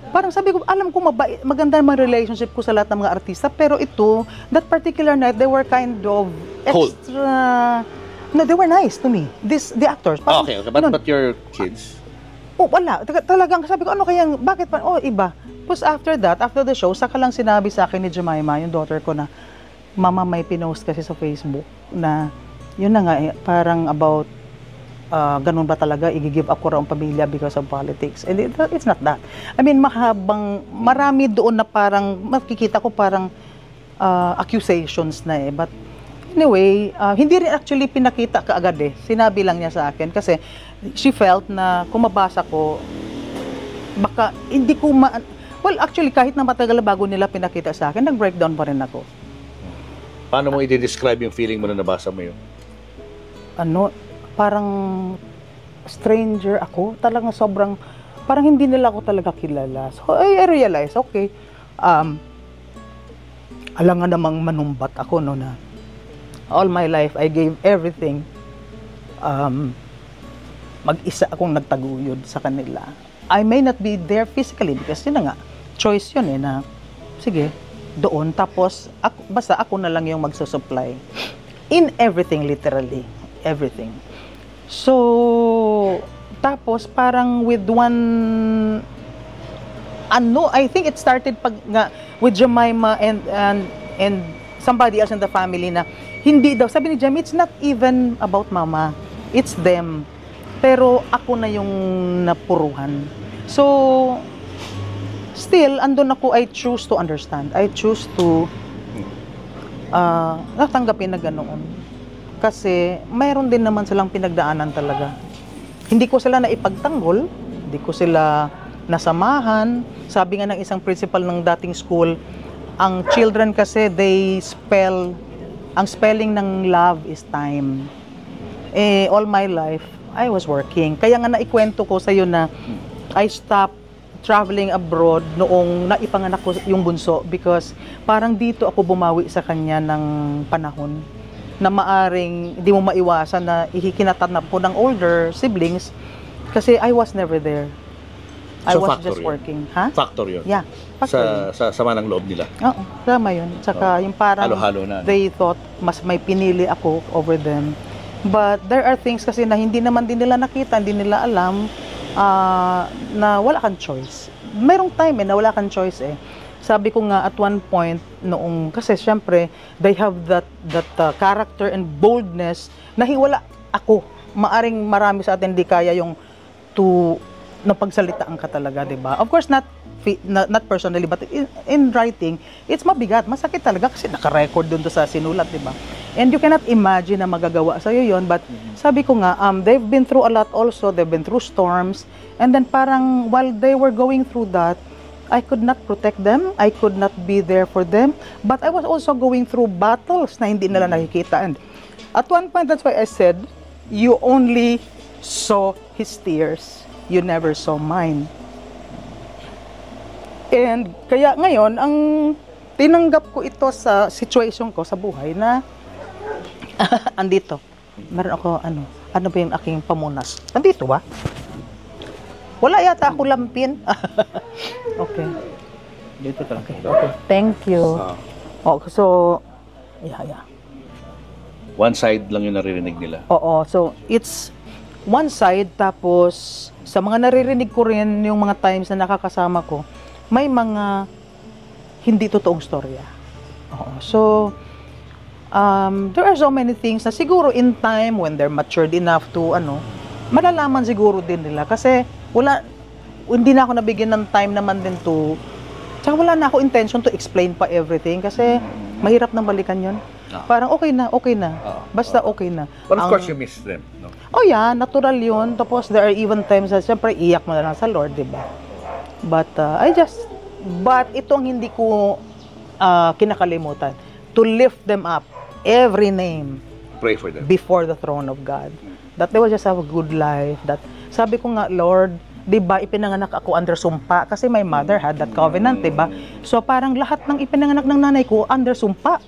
parang sabi ko, alam ko maganda naman relationship ko sa lahat ng mga artista, pero ito, that particular night, they were kind of extra, no, they were nice to me. The actors. Parang, okay, but your kids? Wala. Talagang sabi ko, bakit pa? Iba. Tapos after that, after the show, saka lang sinabi sa akin ni Jemima, yung daughter ko na, Mama, may pinost kasi sa Facebook na, yun na nga, parang about, ganun ba talaga, i-give up ko raw ang pamilya because of politics. And it's not that. I mean, marami doon na parang, makikita ko parang accusations na But anyway, hindi rin actually pinakita kaagad Sinabi lang niya sa akin kasi she felt na kung mabasa ko, baka hindi ko well, actually, kahit na matagal bago nila pinakita sa akin, nag-breakdown pa rin ako. Paano mo i-describe yung feeling mo na nabasa mo yun? Parang stranger ako. Talagang sobrang, parang hindi nila ako talaga kilala. So, I realize, okay, alangan namang manumbat ako, na all my life, I gave everything. mag-isa akong nagtaguyod sa kanila. I may not be there physically because yun na nga, choice yun eh na, sige, doon. Tapos, basta ako na lang yung magsusupply. In everything, literally. Everything. So, tapos parang with one, I think it started with Jemima and somebody else in the family na hindi daw, sabi ni Jem, it's not even about mama, it's them. Pero ako na yung napuruhan. So, still, andun ako, I choose to understand. I choose to natanggapin na ganoon. Kasi, mayroon din naman silang pinagdaanan talaga. Hindi ko sila naipagtanggol, hindi ko sila nasamahan. Sabi nga ng isang principal ng dating school, ang children kasi, ang spelling ng love is time. All my life, I was working. Kaya nga naikwento ko sa iyo na I stopped traveling abroad noong naipanganak ko yung bunso because parang dito ako bumawi sa kanya ng panahon na maaring hindi mo maiwasan na ihikinatanap ko ng older siblings kasi I was never there. I So, was factor just yun. working. Ha? Factor yun. Yeah. Factor yun. Sa sama ng loob nila. Oo, tama yun. Tsaka yung parang Halo-halo na. they thought mas may pinili ako over them. But there are things kasi na hindi naman din nila nakita, hindi nila alam na wala kang choice. Merong time na wala kang choice eh. Sabi ko nga at one point noong, kasi syempre, they have that character and boldness na hiwala ako. Maaring marami sa atin di kaya yung napagsalitaan ka talaga, di ba? Of course, not personally, but in writing, it's mabigat, masakit talaga kasi naka-record dun sa sinulat, di ba? And you cannot imagine na magagawa sa'yo yun, but sabi ko nga, they've been through a lot also, they've been through storms, and then parang while they were going through that, I could not protect them, I could not be there for them, but I was also going through battles na hindi nila nakikita. And at one point, that's why I said, you only saw his tears, you never saw mine. And kaya ngayon, ang tinanggap ko ito sa situation ko sa buhay na andito. Meron ako, ano ba yung aking pamunas? Andito ba? Wala yata ako lampin. Okay. Dito talaga. Okay. Thank you. So, yeah. One side lang yung naririnig nila. Oo. So, it's one side, tapos sa mga naririnig ko rin, yung mga times na nakakasama ko, may mga hindi totoong storya. Oo. So, there are so many things na siguro in time, when they're matured enough to, malalaman siguro din nila. Kasi, hindi na ako nabigyan ng time naman din tsaka wala na ako intention to explain pa everything kasi mahirap nang balikan yun. Parang okay na. Basta okay na. But of course, you miss them, no? Oh yeah, natural yun. Tapos there are even times na siyempre iyak mo na lang sa Lord, di ba? But but ito ang hindi ko kinakalimutan. To lift them up, every name. Pray for them. Before the throne of God. That they will just have a good life. That sabi ko nga, Lord, di ba, ipinanganak ako under sumpa kasi my mother had that covenant, di ba? So parang lahat ng ipinanganak ng nanay ko under sumpa.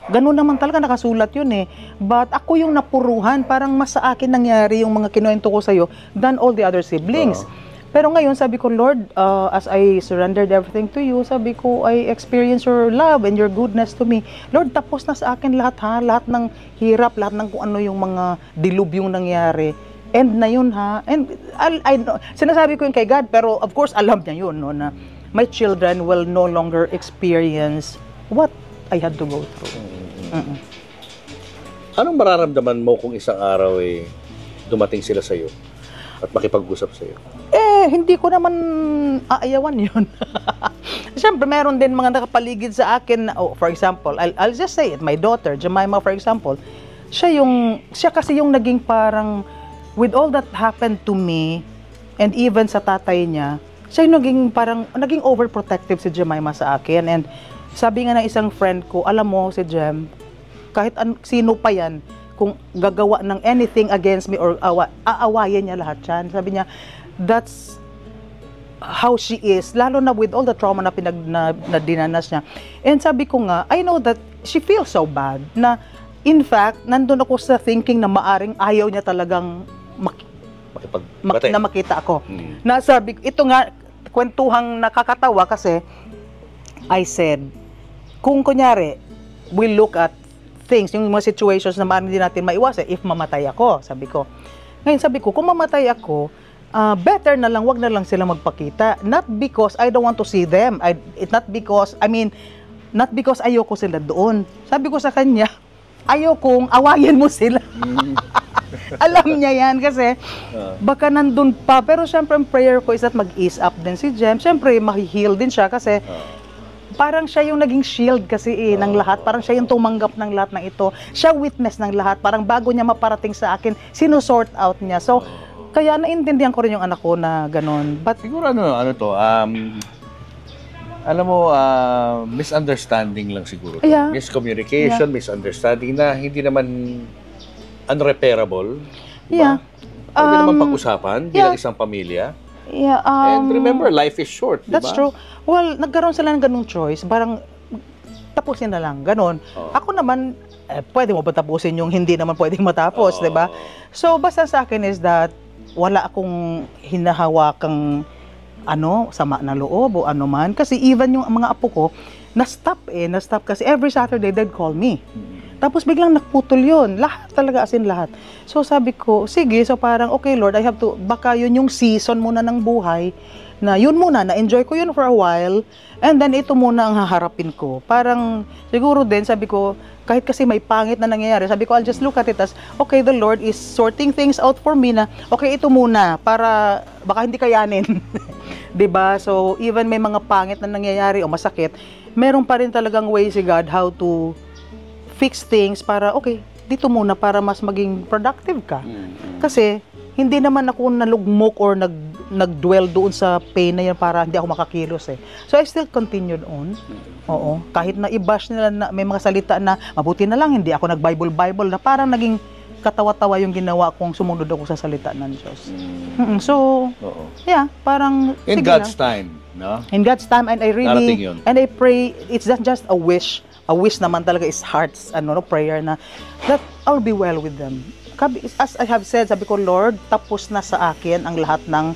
Ganun naman talaga, nakasulat yun eh. But ako yung napuruhan, parang mas sa akin nangyari yung mga kinuwento ko sa'yo than all the other siblings. Pero ngayon, sabi ko, Lord, as I surrendered everything to you, sabi ko, I experience your love and your goodness to me. Lord, tapos na sa akin lahat ha, lahat ng hirap, lahat ng kung ano yung mga dilubyong nangyari. End na yun ha. And I know, sinasabi ko yun kay God, pero of course, alam niya yun, no, na my children will no longer experience what I had to go through. Anong mararamdaman mo kung isang araw dumating sila sa'yo at makipag-usap sa'yo? Hindi ko naman aayawan yun. Siyempre, meron din mga nakapaligid sa akin. For example, I'll just say it, my daughter, Jemima, for example, siya kasi yung naging parang, with all that happened to me, and even sa tatay niya, siya yung naging overprotective si Jemima sa akin. And sabi nga ng isang friend ko, alam mo si Jem, kahit sino pa yan, kung gagawa ng anything against me or aawayan niya lahat yan. Sabi niya, that's how she is, lalo na with all the trauma na dinanas niya. And sabi ko nga, I know that she feels so bad na in fact, nandun ako sa thinking na maaring ayaw niya talagang makipagbate. na makita ako. Nasabi, ito nga, kwentuhang nakakatawa kasi, I said, kung kunyari, we look at things, yung mga situations na maaari din natin maiwasan, if mamatay ako, sabi ko. Ngayon sabi ko, kung mamatay ako, better na lang, wag na lang sila magpakita. Not because I don't want to see them. Not because ayoko sila doon. Sabi ko sa kanya, ayokong awayan mo sila. Alam niya yan kasi baka nandun pa. Pero syempre, ang prayer ko is that mag-ease up din si Jem. Syempre, mahi-heal din siya kasi parang siya yung naging shield kasi ng lahat. Parang siya yung tumanggap ng lahat ng ito. Siya witness ng lahat. Parang bago niya maparating sa akin, sinusort out niya. So, kaya naintindihan ko rin yung anak ko na ganun. But siguro alam mo, misunderstanding lang siguro. Yeah. Miscommunication, misunderstanding na hindi naman unrepairable. Yeah. Pwede naman pag-usapan bilang isang pamilya. Yeah, and remember, life is short, di ba? That's true. Well, nagkaroon sila ng ganung choice. Parang tapusin na lang, ganun. Ako naman, pwede mo ba tapusin yung hindi naman pwedeng matapos, di ba? So, basta sa akin is that wala akong hinahawakang sama na loob o ano man. Kasi even yung mga apo ko, na-stop kasi every Saturday they'd call me. Tapos biglang nakputol yun. Lahat talaga, as in lahat. So sabi ko, sige, so parang, okay Lord, I have to, baka yun yung season muna ng buhay, na yun muna, na-enjoy ko yun for a while, and then ito muna ang haharapin ko. Parang, siguro din, sabi ko, kahit kasi may pangit na nangyayari, sabi ko, I'll just look at it as, okay, the Lord is sorting things out for me na, okay, ito muna, para baka hindi kayanin. 'Di ba? So, even may mga pangit na nangyayari o masakit, meron pa rin talagang way si God how to fix things para, okay, dito muna para mas maging productive ka. Kasi, hindi naman ako nalugmok or nag-dwell doon sa pain na yan para hindi ako makakilos eh. So, I still continued on. Oo. Kahit na i-bash nila na may mga salita na, mabuti na lang, hindi ako nag-Bible, na parang naging katawa-tawa yung ginawa kong sumunod ako sa salita ng Diyos. So, yeah, parang, in God's time, no? In God's time, and I really, and I pray, it's not just a wish naman talaga is heart's prayer na that I'll be well with them. As I have said, sabi ko, Lord, tapos na sa akin ang lahat ng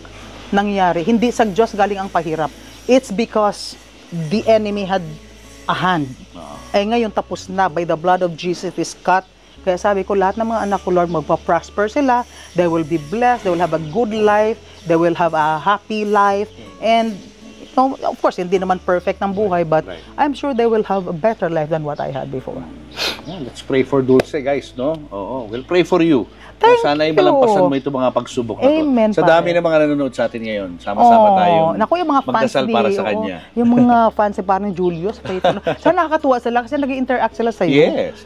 nangyari. Hindi sa Diyos galing ang pahirap. It's because the enemy had a hand. Ngayon tapos na, by the blood of Jesus is cut. Kaya sabi ko, lahat ng mga anak ko, Lord, magpa-prosper sila. They will be blessed. They will have a good life. They will have a happy life. And of course, hindi naman perfect ng buhay, but I'm sure they will have a better life than what I had before. Let's pray for Dulce, guys, no? We'll pray for you. Sana ay you. malampasan mo itong mga pagsubok na to. Amen, Sa dami ng mga nanonood sa atin ngayon, sama-sama tayo. Naku, yung mga fans magdasal para sa kanya. Yung mga fans ni parang Julius. Sana nakakatuwa sila kasi nag-interact sila sa iyo. Yes.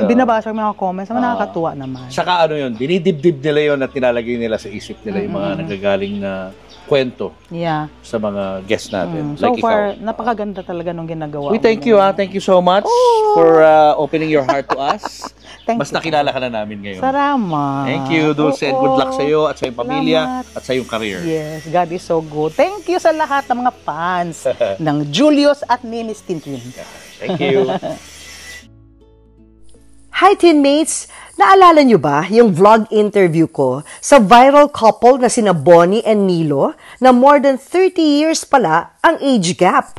Binabasa yung mga comments. Nakakatuwa naman. Saka yun, dinidibdib nila yun at nilalagay nila sa isip nila yung mga nagagaling na kwento sa mga guests natin. So far, napakaganda talaga nung ginagawa. We thank you, Thank you so much for opening your heart to us. Mas nakilala ka na namin ngayon. Salamat. Thank you, Dulce. And good luck sa iyo at sa iyong pamilya at sa iyong career. Yes, God is so good. Thank you sa lahat ng mga fans ng Julius at Ninis Tintin. Thank you. Hi, teammates! Naalala nyo ba yung vlog interview ko sa viral couple na sina Bonnie and Nilo na more than 30 years pala ang age gap?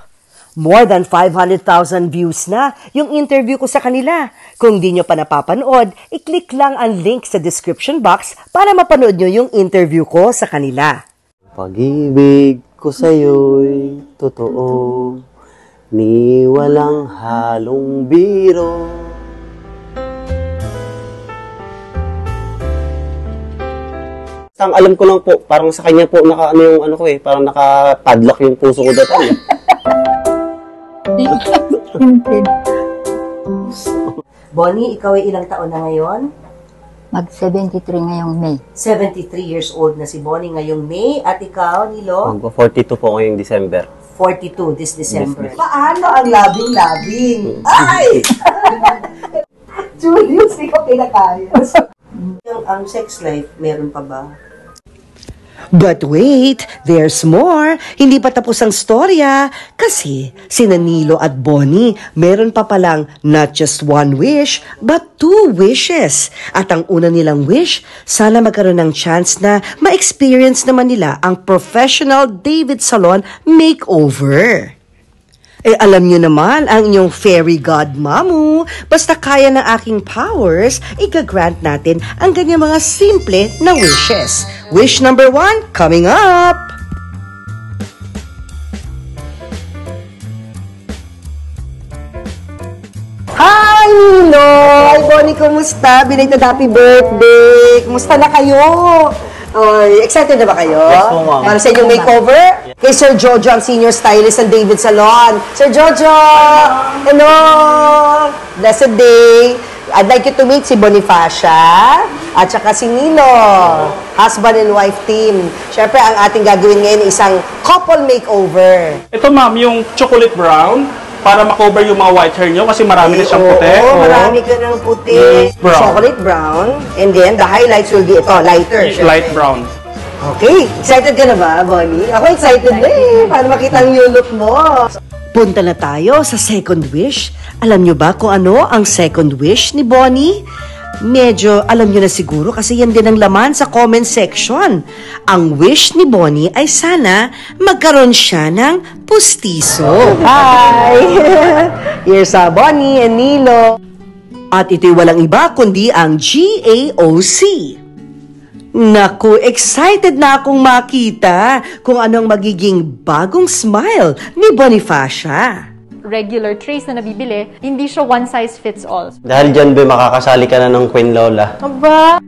More than 500,000 views na yung interview ko sa kanila. Kung di nyo pa napapanood, i-click lang ang link sa description box para mapanood nyo yung interview ko sa kanila. Pag-ibig ko sa'yo'y totoo, ni walang halong biro. Ang alam ko lang po, parang sa kanya po parang naka-padlock yung puso ko dati. Bonnie, ikaw ay ilang taon na ngayon? Mag-73 ngayong May. 73 years old na si Bonnie ngayong May. At ikaw, Nilo? Mag-42 po ngayong December. 42 this December. Paano ang labing-labing? Ay! Julius, ikaw pinakayos. Ang sex life, meron pa ba? But wait, there's more. Hindi pa tapos ang storya. Kasi sina Nilo at Bonnie, meron pa palang not just one wish, but 2 wishes. At ang una nilang wish, sana magkaroon ng chance na ma-experience naman nila ang professional David Salon makeover. Eh, alam nyo naman, ang inyong fairy godmamu, basta kaya ng aking powers, ika-grant natin ang ganyang mga simple na wishes. Wish number 1, coming up! Hi, Nilo! Hi, Bonnie, kumusta? Belated happy birthday! Kumusta na kayo? Oy, excited na ba kayo? Yes po, ma'am. Para sa inyong makeover? Kay Sir Jojo, ang senior stylist ng David Salon. Sir Jojo! Hello! Blessed day! I'd like you to meet si Bonifacia at saka si Nilo. Husband and wife team. Siyempre, ang ating gagawin ngayon isang couple makeover. Ito ma'am, yung chocolate brown para makover yung mga white hair nyo kasi marami na siyang puti. Oo, marami ka ng puti. Brown. Chocolate brown. And then, the highlights will be ito, lighter. syempre. Light brown. Okay, excited ka na ba, Bonnie? Ako excited na eh, para makita ang new look mo. Punta na tayo sa second wish. Alam nyo ba kung ano ang second wish ni Bonnie? Medyo alam nyo na siguro kasi yan din ang laman sa comment section. Ang wish ni Bonnie ay sana magkaroon siya ng pustiso. Hi! Here's Bonnie and Nilo. At ito'y walang iba kundi ang GAOC. Naku, excited na akong makita kung anong magiging bagong smile ni Bonifacia. Regular trays na nabibili, hindi siya one size fits all. Dahil dyan, be, makakasali ka na ng Queen Lola. Aba,